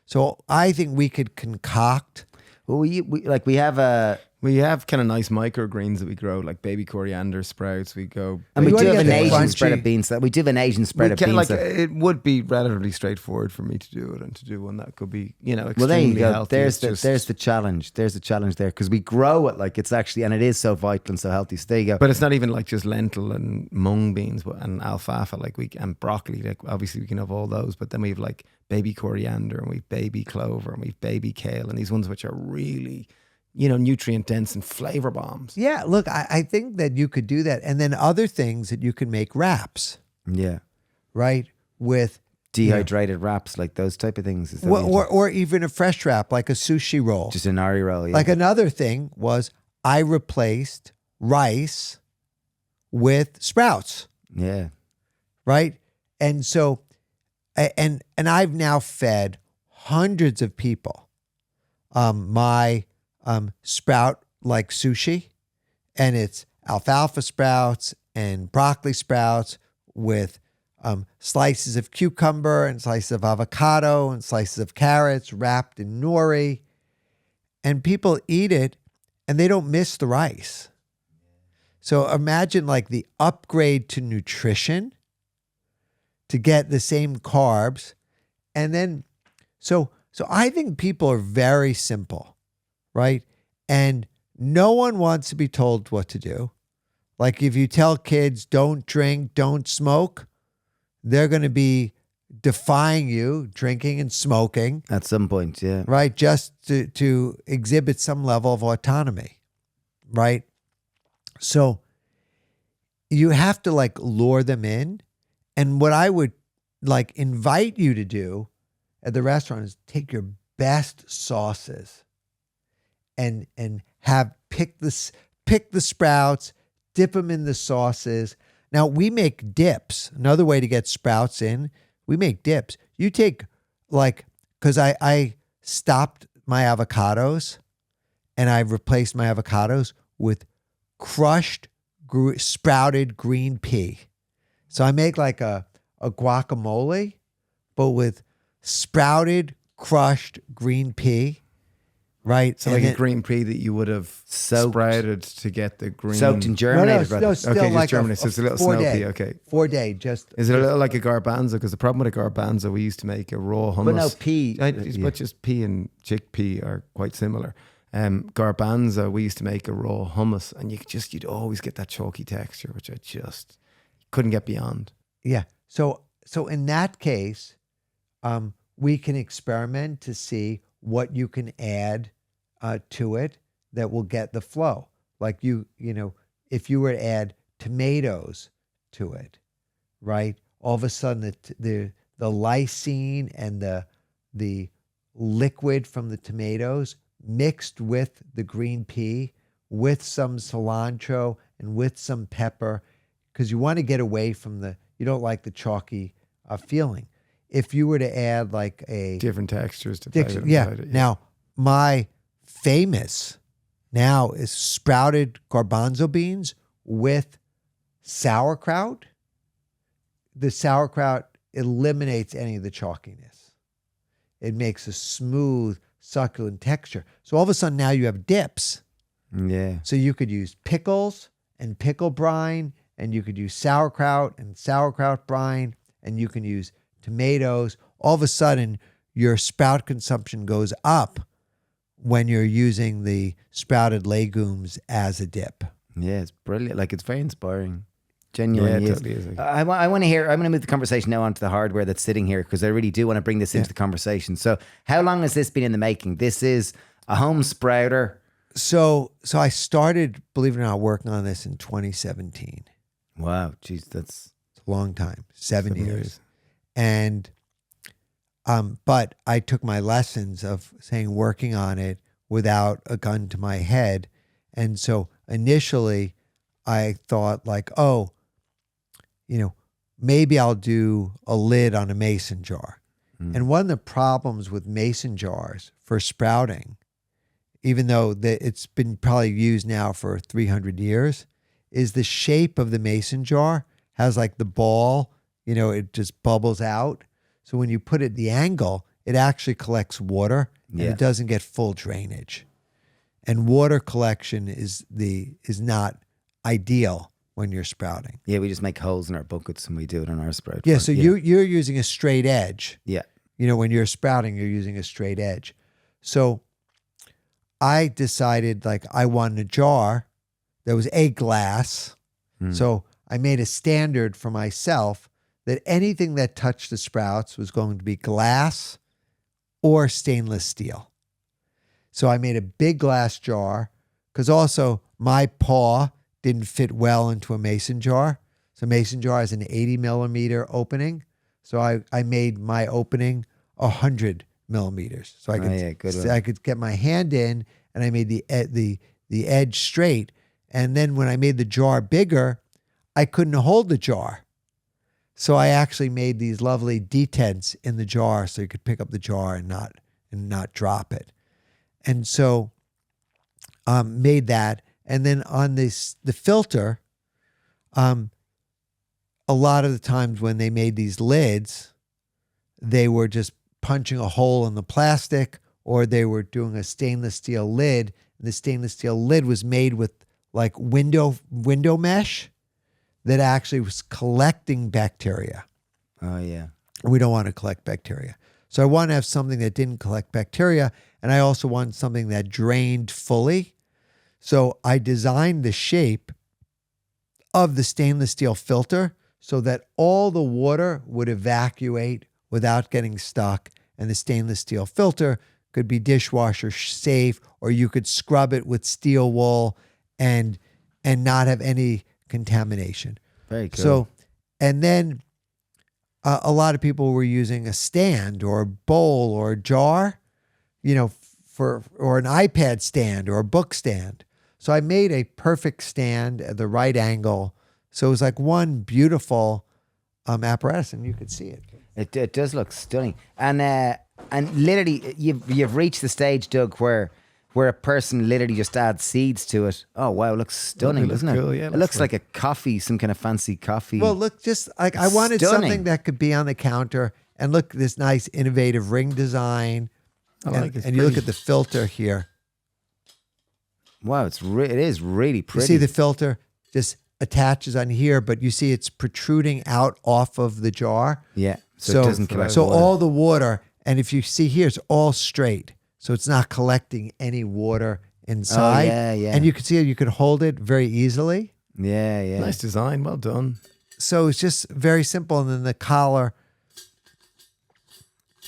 So I think we could concoct. Well, we have kind of nice microgreens that we grow, like baby coriander sprouts. We go, and we You do wanna have get an the Asian crunchy- spread of beans. We do have an Asian spread of beans. it would be relatively straightforward for me to do it, and to do one that could be, extremely Well, there you go. healthy. There's the challenge. There's the challenge there, because we grow it like it's actually, and it is so vital and so healthy. So there you go. But it's not even like just lentil and mung beans and alfalfa, and broccoli. Like obviously we can have all those, but then we have like baby coriander, and we have baby clover, and we have baby kale, and these ones which are really, nutrient dense and flavor bombs. Yeah, look, I think that you could do that. And then other things that you can make wraps, yeah, right? With dehydrated wraps, like those type of things. Is that what you're or even a fresh wrap, like a sushi roll. just an nari roll. Yeah. Like another thing was I replaced rice with sprouts, yeah. right? And so, and I've now fed hundreds of people my sprout like sushi, and it's alfalfa sprouts and broccoli sprouts with slices of cucumber and slices of avocado and slices of carrots wrapped in nori, and people eat it and they don't miss the rice. So imagine like the upgrade to nutrition to get the same carbs. And then, so I think people are very simple, right? And no one wants to be told what to do. Like if you tell kids don't drink, don't smoke, they're going to be defying you drinking and smoking, At some point, yeah. right? Just to exhibit some level of autonomy, right? So you have to like lure them in. And what I would like invite you to do at the restaurant is take your best sauces and have pick the sprouts, dip them in the sauces. Now we make dips. Another way to get sprouts in, we make dips. You take like, because I stopped my avocados and I've replaced my avocados with crushed sprouted green pea. So I make like a guacamole, but with sprouted crushed green pea, right? So like a green pea that you would have sprouted to get the green. Soaked and germinated, no, rather. still Okay, just like germinated. So it's a little snow pea, okay. 4 day, just. Is it a little like a garbanzo? Because the problem with a garbanzo, we used to make a raw hummus. But no, pea. But just pea and chickpea are quite similar. Garbanzo, we used to make a raw hummus, and you'd always get that chalky texture, which I just couldn't get beyond. Yeah. So in that case, we can experiment to see what you can add to it that will get the flow. Like if you were to add tomatoes to it, right? All of a sudden the lysine and the liquid from the tomatoes mixed with the green pea, with some cilantro and with some pepper, because you want to get away from you don't like the chalky feeling. If you were to add like a Different textures to Dixon, flavor yeah. inside it, Now, my famous now is sprouted garbanzo beans with sauerkraut. The sauerkraut eliminates any of the chalkiness. It makes a smooth, succulent texture. So all of a sudden now you have dips. Yeah. So you could use pickles and pickle brine, and you could use sauerkraut and sauerkraut brine, and you can use tomatoes. All of a sudden, your sprout consumption goes up when you're using the sprouted legumes as a dip. Yeah, it's brilliant. Like, it's very inspiring. Yeah, Genuinely it is. totally is. I want to hear, I'm going to move the conversation now onto the hardware that's sitting here, because I really do want to bring this into the conversation. So how long has this been in the making? This is a home sprouter. So I started, believe it or not, working on this in 2017. Wow. Jeez, that's... It's a long time, 7 7 years. years. And, but I took my lessons of saying working on it without a gun to my head. And so initially I thought like, oh, maybe I'll do a lid on a mason jar. And one of the problems with mason jars for sprouting, even though it's been probably used now for 300 years, is the shape of the mason jar has like the ball, it just bubbles out. So when you put it at the angle, it actually collects water and it doesn't get full drainage. And water collection is not ideal when you're sprouting. Yeah, we just make holes in our buckets and we do it on our sprout. Yeah, so you're using a straight edge. Yeah. When you're sprouting, you're using a straight edge. So I decided like I wanted a jar that was a glass. So I made a standard for myself that anything that touched the sprouts was going to be glass or stainless steel. So I made a big glass jar because also my paw didn't fit well into a mason jar. So mason jar has an 80 millimeter opening. So I made my opening 100 millimeters. So I could get my hand in, and I made the edge straight. And then when I made the jar bigger, I couldn't hold the jar. So I actually made these lovely detents in the jar so you could pick up the jar and not drop it. And so made that. And then on the filter, a lot of the times when they made these lids, they were just punching a hole in the plastic, or they were doing a stainless steel lid. And the stainless steel lid was made with like window mesh that actually was collecting bacteria. Oh, yeah. We don't want to collect bacteria. So I want to have something that didn't collect bacteria, and I also want something that drained fully. So I designed the shape of the stainless steel filter so that all the water would evacuate without getting stuck, and the stainless steel filter could be dishwasher safe, or you could scrub it with steel wool and not have any contamination. Very cool. So, and then a lot of people were using a stand or a bowl or a jar, or an iPad stand or a book stand. So I made a perfect stand at the right angle. So it was like one beautiful apparatus, and you could see it. It does look stunning. And literally, you've reached the stage, Doug, where a person literally just adds seeds to it. Oh, wow, it looks stunning, doesn't it? Cool, yeah, it looks like a coffee, some kind of fancy coffee. Well, look, just like I wanted Stunning. something that could be on the counter, and look, this nice innovative ring design. I like it. And you look at the filter here. Wow, it is really You pretty. see the filter just attaches on here, but you see it's protruding out off of the jar. Yeah, so it doesn't collect So water. all the water, and if you see here, it's all straight. So it's not collecting any water inside. Oh, yeah. And you can see you could hold it very easily. Yeah. Nice design. Well done. So it's just very simple. And then the collar,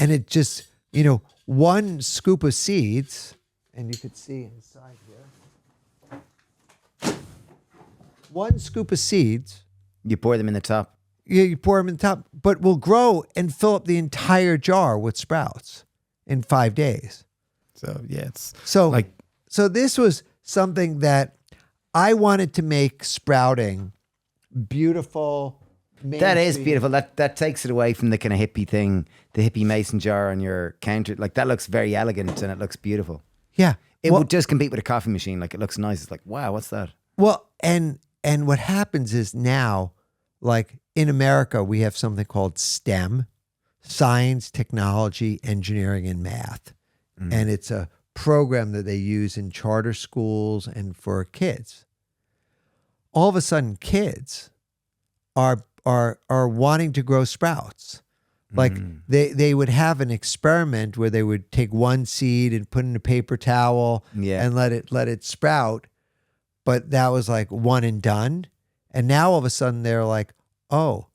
and it just, one scoop of seeds, and you could see inside here. One scoop of seeds. You pour them in the top. You pour them in the top, but will grow and fill up the entire jar with sprouts in 5 days. So yeah, it's So like so this was something that I wanted to make sprouting beautiful. That is mainstream. beautiful. That takes it away from the kind of hippie thing, the hippie mason jar on your counter. Like, that looks very elegant and it looks beautiful. Yeah. It would just compete with a coffee machine. Like, it looks nice. It's like, wow, what's that? Well, and what happens is now, like in America, we have something called STEM, science, technology, engineering, and math. and it's a program that they use in charter schools and for kids. All of a sudden, kids are wanting to grow sprouts. Like they would have an experiment where they would take one seed and put in a paper towel and let it sprout, but that was like one and done. And now all of a sudden they're like, oh,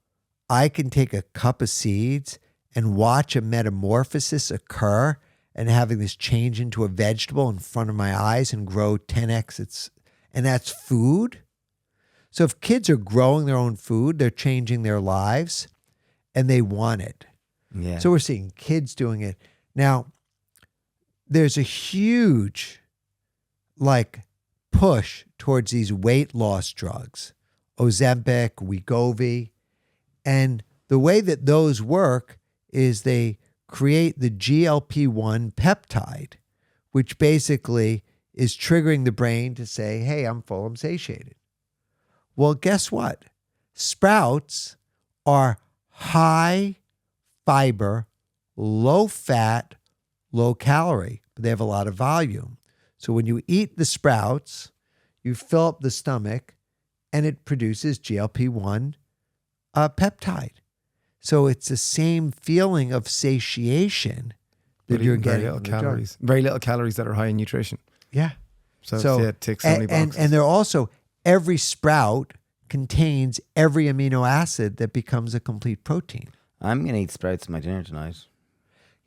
I can take a cup of seeds and watch a metamorphosis occur and having this change into a vegetable in front of my eyes and grow 10x. And that's food. So if kids are growing their own food, they're changing their lives and they want it. Yeah. So we're seeing kids doing it. Now, there's a huge push towards these weight loss drugs, Ozempic, Wegovy. And the way that those work is they create the GLP-1 peptide, which basically is triggering the brain to say, hey, I'm full, I'm satiated. Well, guess what? Sprouts are high fiber, low fat, low calorie, but they have a lot of volume. So when you eat the sprouts, you fill up the stomach and it produces GLP-1 peptide. So it's the same feeling of satiation that But you're eating getting. very little from the drug. calories. Very little calories that are high in nutrition. Yeah. So it ticks so many boxes. And they're also, every sprout contains every amino acid that becomes a complete protein. I'm going to eat sprouts for my dinner tonight.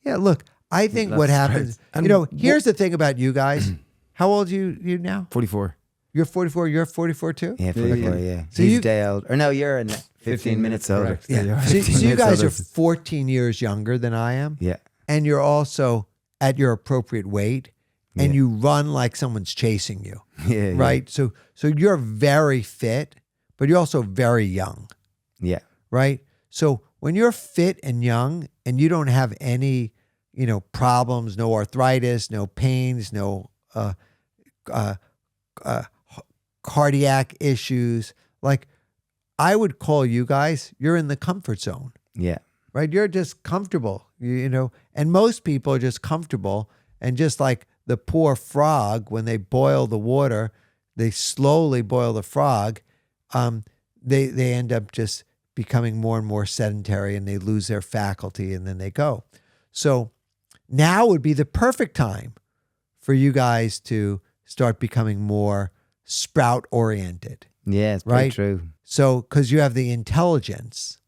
Yeah, look, I think Lots what of happens, sprouts. And here's the thing about you guys. How old are you now? 44. You're 44, you're 44 too? Yeah, 44, yeah. So He's you- a day old. Or no, you're in 15 minutes older. correct. Yeah. Yeah, So, 15 so you minutes guys older. are 14 years younger than I am. Yeah. And you're also at your appropriate weight and Yeah. you run like someone's chasing you. Yeah. Right? So you're very fit, but you're also very young. Yeah. Right? So when you're fit and young and you don't have any, problems, no arthritis, no pains, no cardiac issues, like I would call you guys, you're in the comfort zone, Yeah. right? You're just comfortable, and most people are just comfortable. And just like the poor frog, when they boil the water, they slowly boil the frog. They end up just becoming more and more sedentary and they lose their faculty and then they go. So now would be the perfect time for you guys to start becoming more sprout oriented. Yeah, it's pretty Right. true. So, because you have the intelligence.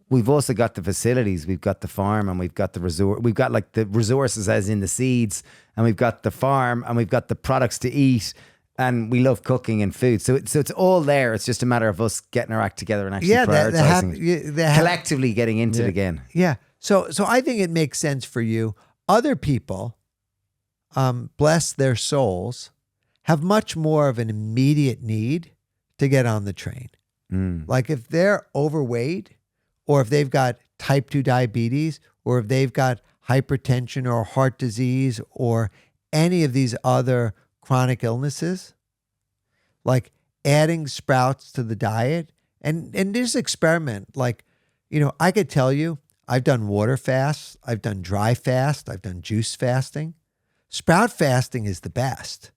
We've also got the facilities. We've got the farm and we've got the resort. We've got like the resources as in the seeds, and we've got the farm and we've got the products to eat, and we love cooking and food. So it's all there. It's just a matter of us getting our act together and actually prioritizing it. Collectively getting into it again. Yeah. So I think it makes sense for you. Other people, bless their souls, have much more of an immediate need to get on the train. Like if they're overweight, or if they've got type 2 diabetes, or if they've got hypertension or heart disease or any of these other chronic illnesses, like adding sprouts to the diet and just experiment. Like, I could tell you, I've done water fasts, I've done dry fast, I've done juice fasting. Sprout fasting is the best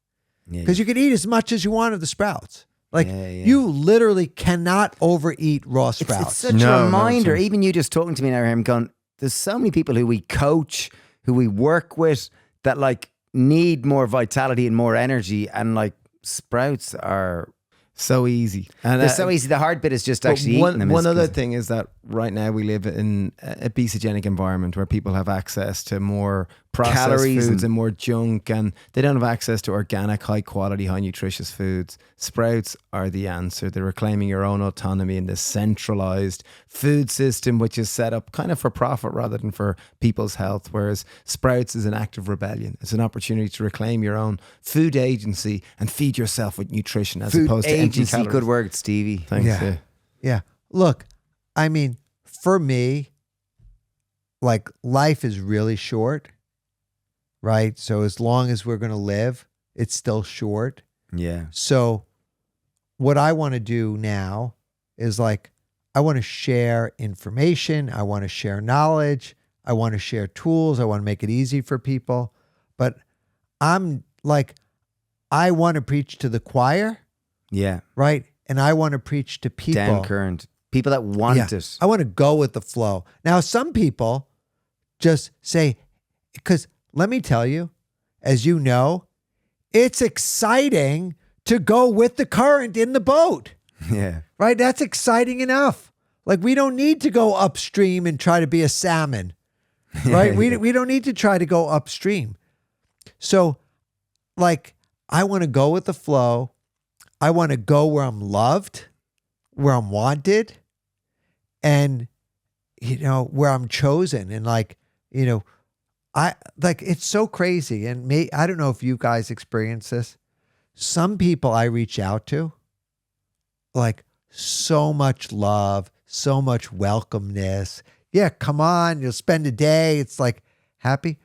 because you can eat as much as you want of the sprouts. Like you literally cannot overeat raw sprouts. It's such a reminder. Even you just talking to me now, I'm going, there's so many people who we coach, who we work with that like need more vitality and more energy, and like sprouts are so easy. And they're so easy. The hard bit is just actually eating them. One other thing is that right now we live in a obesogenic environment where people have access to more processed Calories foods and more junk, and they don't have access to organic, high quality, high nutritious foods. Sprouts are the answer. They're reclaiming your own autonomy in this centralized food system, which is set up kind of for profit rather than for people's health. Whereas sprouts is an act of rebellion. It's an opportunity to reclaim your own food agency and feed yourself with nutrition as food opposed to empty agency. calories. Good word, Stevie. Thanks. Yeah. Yeah. Look, I mean, for me, like life is really short, right? So as long as we're going to live, it's still short. Yeah. So what I want to do now is like, I want to share information. I want to share knowledge. I want to share tools. I want to make it easy for people. but I'm like, I want to preach to the choir, Yeah. right? And I want to preach to people. Down current. People that want Yeah. it. I want to go with the flow. Now, some people just say, because let me tell you, as you know, it's exciting to go with the current in the boat, Yeah. right? That's exciting enough. Like, we don't need to go upstream and try to be a salmon, right? We don't need to try to go upstream. So, like, I want to go with the flow. I want to go where I'm loved, where I'm wanted, and, where I'm chosen. And like, it's so crazy. And I don't know if you guys experience this. Some people I reach out to, like, so much love, so much welcomeness. Yeah, come on, you'll spend a day. It's like happy.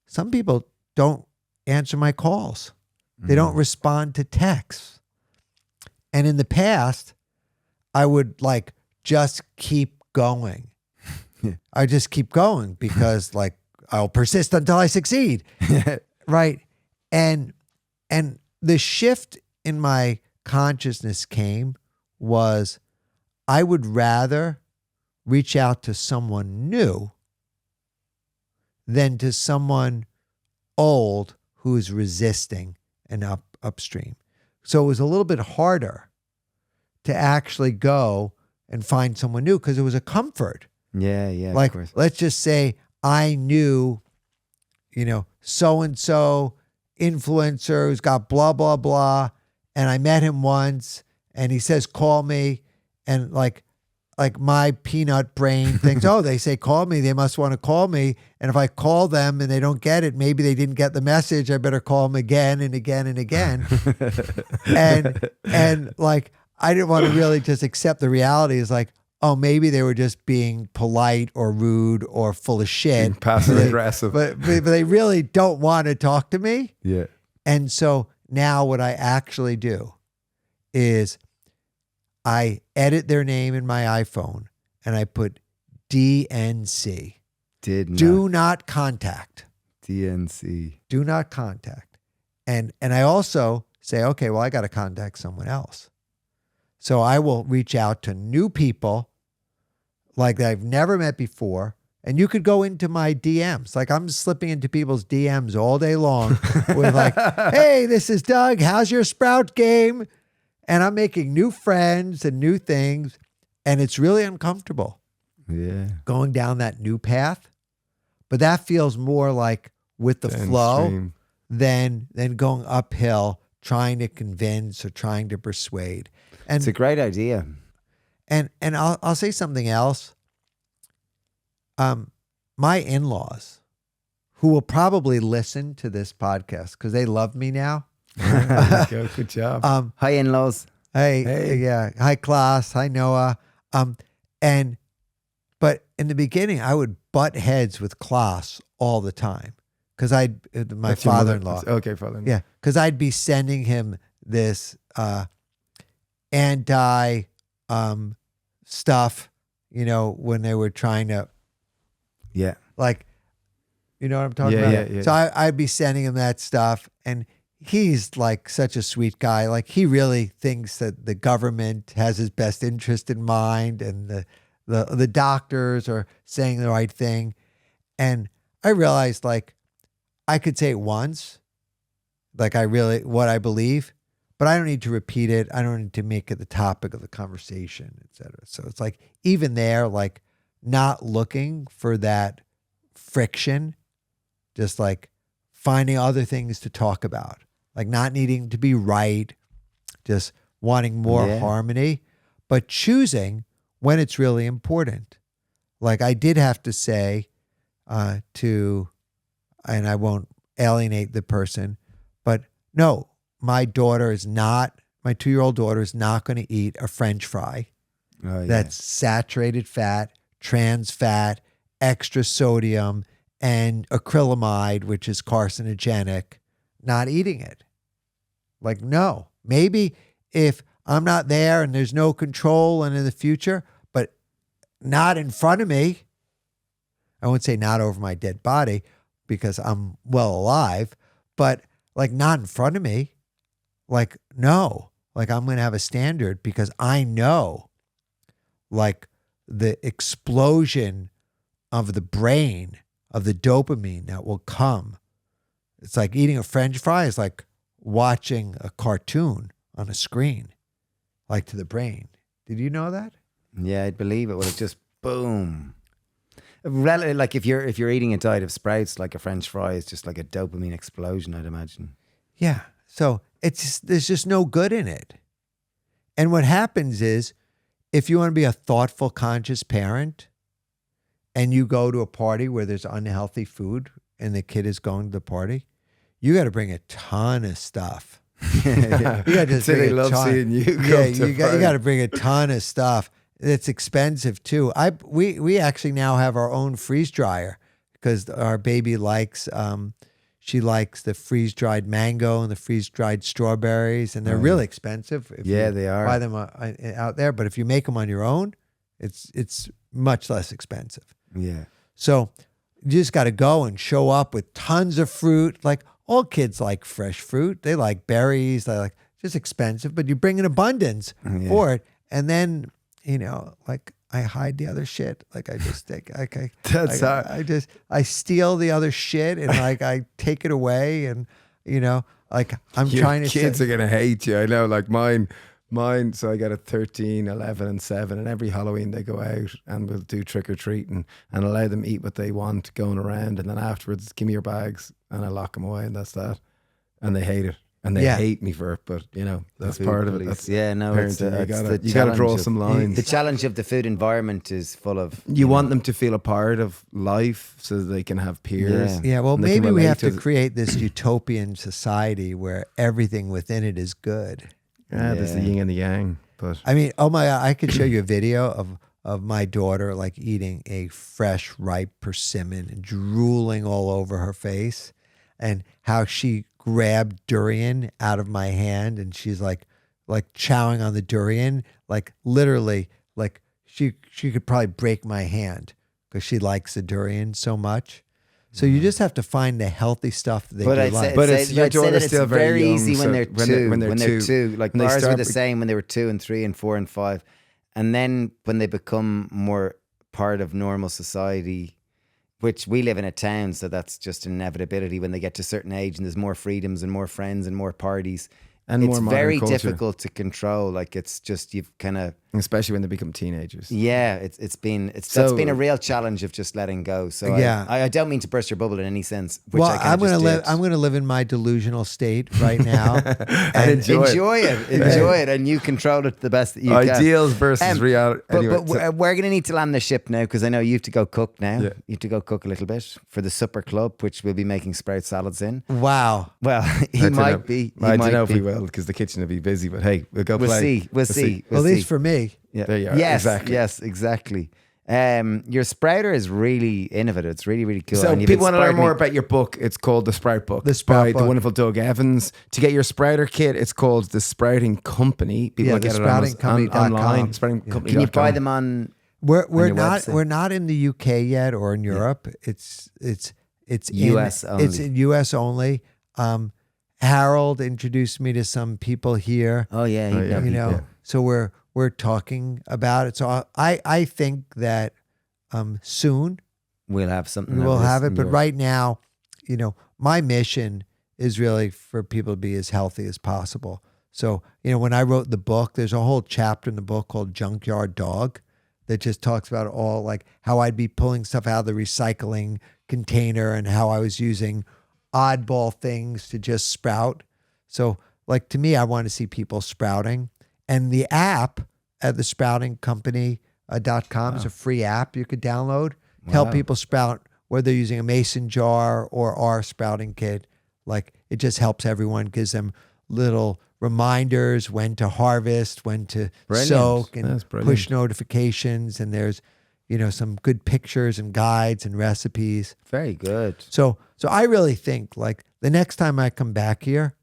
Some people don't answer my calls. They don't respond to texts. And in the past, I would like just keep going. I just keep going because like I'll persist until I succeed. Right. And the shift in my consciousness was I would rather reach out to someone new than to someone old who is resisting and upstream. So it was a little bit harder to actually go and find someone new because it was a comfort. Yeah, yeah. Like, of course. let's just say I knew, so-and-so influencer who's got blah, blah, blah. And I met him once and he says, call me. And like my peanut brain thinks, oh, they say call me. They must want to call me. And if I call them and they don't get it, maybe they didn't get the message. I better call them again and again and again. and like, I didn't want to really just accept the reality is like, oh, maybe they were just being polite or rude or full of shit. Passive aggressive. But they really don't want to talk to me. Yeah. And so now what I actually do is I edit their name in my iPhone and I put DNC. Do not contact. DNC. Do not contact. And I also say, okay, well, I got to contact someone else. So I will reach out to new people like that I've never met before. And you could go into my DMs. Like I'm slipping into people's DMs all day long with like, hey, this is Doug. How's your sprout game? And I'm making new friends and new things. And it's really uncomfortable. Yeah. Going down that new path. But that feels more like with the flow than going uphill, trying to convince or trying to persuade. And It's a great idea. And I'll say something else. My in-laws, who will probably listen to this podcast because they love me now. Good job. Hi, in-laws. Hey, yeah. Hi, class. Hi, Noah. But in the beginning, I would butt heads with Klaus all the time because my That's your mother. father-in-law. Okay, father-in-law. Yeah, because I'd be sending him this anti stuff, when they were trying to, Yeah. like, you know what I'm talking Yeah, about? yeah. So I'd be sending him that stuff, and he's like such a sweet guy. Like he really thinks that the government has his best interest in mind, and the doctors are saying the right thing. And I realized like I could say it once, like what I believe, but I don't need to repeat it. I don't need to make it the topic of the conversation, et cetera. So it's like, even there, like not looking for that friction, just like finding other things to talk about, like not needing to be right, just wanting more harmony, but choosing when it's really important. Like I did have to say and I won't alienate the person, but no, my 2-year-old daughter is not going to eat a French fry that's saturated fat, trans fat, extra sodium, and acrylamide, which is carcinogenic. Not eating it. Like, no. Maybe if I'm not there and there's no control and in the future, but not in front of me. I won't say not over my dead body, because I'm well alive, but like not in front of me. Like, no, like I'm going to have a standard because I know like the explosion of the brain, of the dopamine that will come. It's like eating a French fry is like watching a cartoon on a screen, like to the brain. Did you know that? Yeah, I'd believe it. Well, it just boom. Like if you're eating a diet of sprouts, like a French fry is just like a dopamine explosion, I'd imagine. Yeah. So there's just no good in it. And what happens is, if you want to be a thoughtful, conscious parent, and you go to a party where there's unhealthy food and the kid is going to the party, you got to bring a ton of stuff. You got to just bring a ton. Seeing you You got to bring a ton of stuff. It's expensive too. We actually now have our own freeze dryer because our baby likes she likes the freeze dried mango and the freeze dried strawberries, and they're really expensive. If Yeah, you they are. buy them out there, but if you make them on your own, it's much less expensive. Yeah. So you just got to go and show up with tons of fruit. Like all kids like fresh fruit. They like berries. They like just expensive, but you bring an abundance for it. And then, like I hide the other shit. Like I just take, I steal the other shit and like I take it away and, like I'm Your trying to kids say, are gonna hate you. I know, like mine. So I got a 13, 11 and 7, and every Halloween they go out and we'll do trick or treating and allow them eat what they want going around, and then afterwards give me your bags and I lock them away, and that's that. And they hate it, and they hate me for it, but that's part of it. That's It's you gotta draw some lines. The challenge of the food environment is full of. You want them to feel a part of life so that they can have peers. yeah, well, and they can maybe we relate have to the- create this utopian society where everything within it is good. there's the yin and the yang, but I mean, oh my God, I could show you a video of my daughter like eating a fresh, ripe persimmon and drooling all over her face, and how she grabbed durian out of my hand and she's like chowing on the durian, like literally, like she could probably break my hand because she likes the durian so much. So you just have to find the healthy stuff that they But do I'd like. say, But I'd it's- say, your I'd say that daughter's it's still very very young, easy so when they're two. when they're two. Like When they ours were start the bec- same when they were 2 and 3 and 4 and 5, and then when they become more part of normal society, which we live in a town, so that's just an inevitability. When they get to a certain age and there's more freedoms and more friends and more parties, and it's more modern very culture, difficult to control. Like it's just you've kind of especially when they become teenagers. that's been a real challenge of just letting go. So I don't mean to burst your bubble in any sense. Which well, I kinda I'm gonna just live. did. I'm gonna live in my delusional state right now And Enjoy it, and you control it the best that you can. Ideals versus reality. But, Anyway, we're going to need to land the ship now because I know you have to go cook now. Yeah. You have to go cook a little bit for the supper club, which we'll be making sprout salads in. Wow. Well, he I don't might know. be. I don't know if we will because the kitchen will be busy. But hey, we'll go We'll play. see. We'll see. Well, at least for me. Yeah. There you are. Yes, Exactly. yes, exactly. Your sprouter is really innovative. It's really, really cool. So And you've people want to learn inspired more me- about your book. It's called The Sprout Book. The Sprout by Book. the wonderful Doug Evans. To get your Sprouter kit, it's called The Sprouting Company. People Yeah, can get it thesproutingcompany.com. online. Sproutingcompany.com. Can you buy them on? We're your not website? we're not in the UK yet or in Europe. It's US in, only. It's in US only. Harold introduced me to some people here. Oh yeah, yeah. So we're talking about it. So I think that soon we'll have something. we'll of this have it. in But Europe. right now, my mission is really for people to be as healthy as possible. So, when I wrote the book, there's a whole chapter in the book called Junkyard Dog that just talks about all like how I'd be pulling stuff out of the recycling container and how I was using oddball things to just sprout. So like to me, I want to see people sprouting, and the app at the sproutingcompany.com is a free app you could download to help Wow. people sprout, whether they're using a mason jar or our sprouting kit. Like it just helps everyone, gives them little reminders when to harvest, when to Brilliant. soak, That's and brilliant. push notifications. And there's, some good pictures and guides and recipes. Very good. So I really think like the next time I come back here,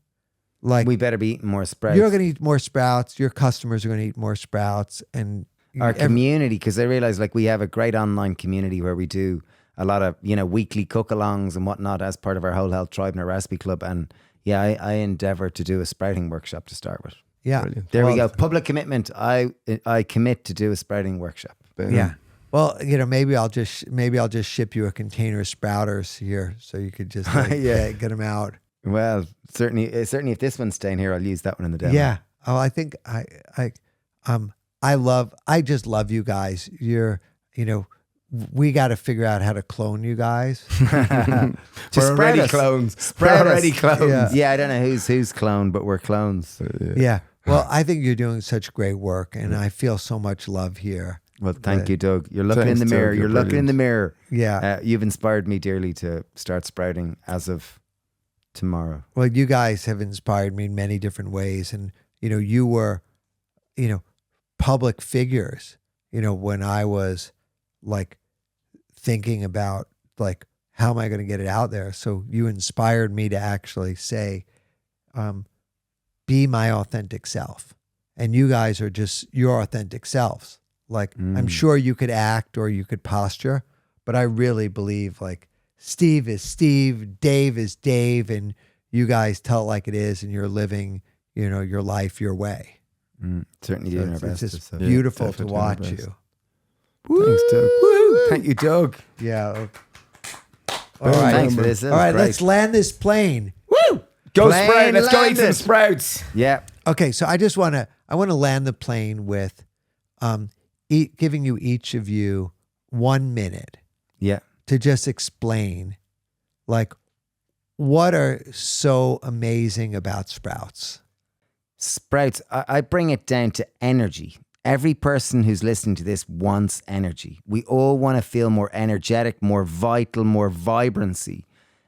like We better be eating more sprouts. you're going to eat more sprouts. Your customers are going to eat more sprouts, and Our community, because I realize like we have a great online community where we do a lot of, you know, weekly cook-alongs and whatnot as part of our Whole Health Tribe and our recipe club. And yeah, I endeavor to do a sprouting workship to start with. Yeah. Brilliant. There we go. Public commitment. I commit to do a sprouting workshop. Boom. Yeah. Well, you know, maybe I'll just ship you a container of sprouters here, so you could just get them out. Well, certainly if this one's staying here, I'll use that one in the demo. Yeah. Oh, I think I just love you guys. We got to figure out how to clone you guys. Just We're already us. clones. Spread We're already us. clones. Yeah, I don't know who's cloned, but we're clones. Yeah. Well, I think you're doing such great work, and I feel so much love here. Well, thank you, Doug. You're looking in Thanks, the mirror. Doug. You're You're looking in the mirror. Yeah. You've inspired me dearly to start sprouting as of tomorrow. Well, you guys have inspired me in many different ways. And, you were, public figures, when I was like thinking about like, how am I going to get it out there? So you inspired me to actually say, be my authentic self. And you guys are just your authentic selves. Like, I'm sure you could act or you could posture, but I really believe like Steve is Steve, Dave is Dave, and you guys tell it like it is, and you're living, your life your way. Certainly So doing our it's best. just So. beautiful to definitely doing our watch best. you. Thanks, Doug. Woo! Thank you, Doug. Yeah. All right, thanks for this. That All was right, great. let's land this plane. Go Plane sprout. Let's go eat some landed. sprouts. Yeah. Okay, so I want to land the plane with giving you each of you 1 minute Yeah. to just explain like what are so amazing about sprouts. Sprouts, I bring it down to energy. Every person who's listening to this wants energy. We all want to feel more energetic, more vital, more vibrancy.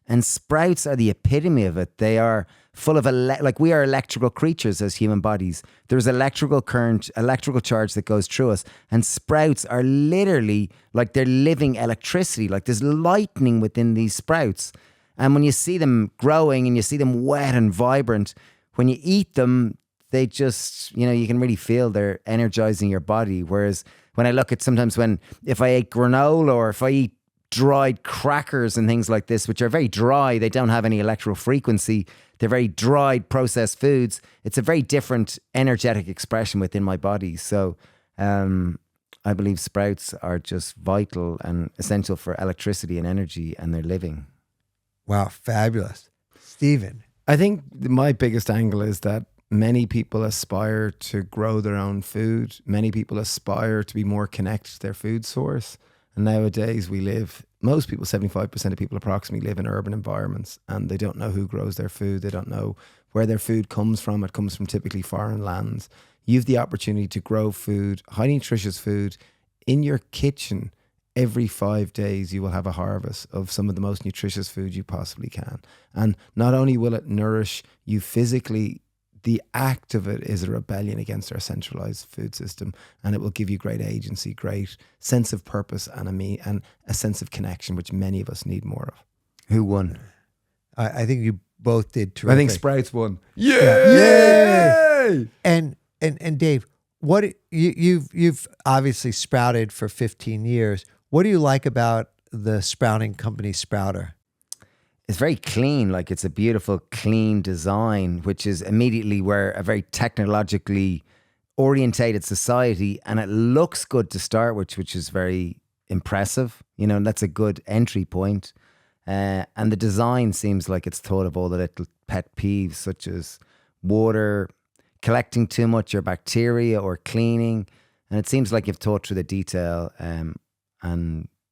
And sprouts are the epitome of it. They are full of, like we are electrical creatures as human bodies. There's electrical current, electrical charge that goes through us. And sprouts are literally like they're living electricity. Like there's lightning within these sprouts. And when you see them growing and you see them wet and vibrant, when you eat them, they just, you can really feel they're energizing your body. Whereas when I look at sometimes if I ate granola or if I eat dried crackers and things like this, which are very dry, they don't have any electrical frequency. They're very dried, processed foods. It's a very different energetic expression within my body. So I believe sprouts are just vital and essential for electricity and energy, and they're living. Wow, fabulous. Stephen. I think my biggest angle is that many people aspire to grow their own food. Many people aspire to be more connected to their food source. And nowadays most people, 75% of people approximately live in urban environments, and they don't know who grows their food. They don't know where their food comes from. It comes from typically foreign lands. You have the opportunity to grow food, highly nutritious food, in your kitchen. Every 5 days, you will have a harvest of some of the most nutritious food you possibly can. And not only will it nourish you physically, the act of it is a rebellion against our centralized food system, and it will give you great agency, great sense of purpose, and a sense of connection, which many of us need more of. Who won? I think you both did terrific. I think Sprouts won. Yay! And Dave, what you've obviously sprouted for 15 years. What do you like about the sprouting company Sprouter? It's very clean. Like it's a beautiful, clean design, which is immediately we're a very technologically orientated society, and it looks good to start with, which is very impressive. And that's a good entry point. And the design seems like it's thought of all the little pet peeves, such as water, collecting too much, or bacteria, or cleaning. And it seems like you've thought through the detail, and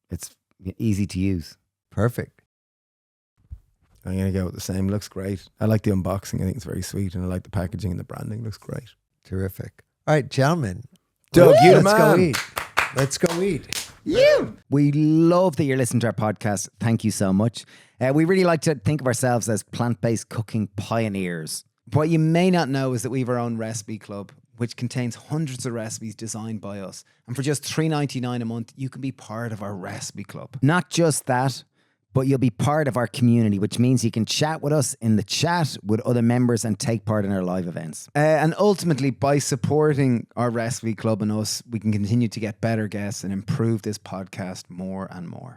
it's easy to use. Perfect. I'm going to go with the same. Looks great. I like the unboxing. I think it's very sweet. And I like the packaging and the branding. Looks great. Terrific. All right, gentlemen. Doug, you the let's go man. eat. Let's go eat. We love that you're listening to our podcast. Thank you so much. We really like to think of ourselves as plant-based cooking pioneers. What you may not know is that we have our own recipe club, which contains hundreds of recipes designed by us. And for just $3.99 a month, you can be part of our recipe club. Not just that, but you'll be part of our community, which means you can chat with us in the chat with other members and take part in our live events. And ultimately, by supporting our recipe club and us, we can continue to get better guests and improve this podcast more and more.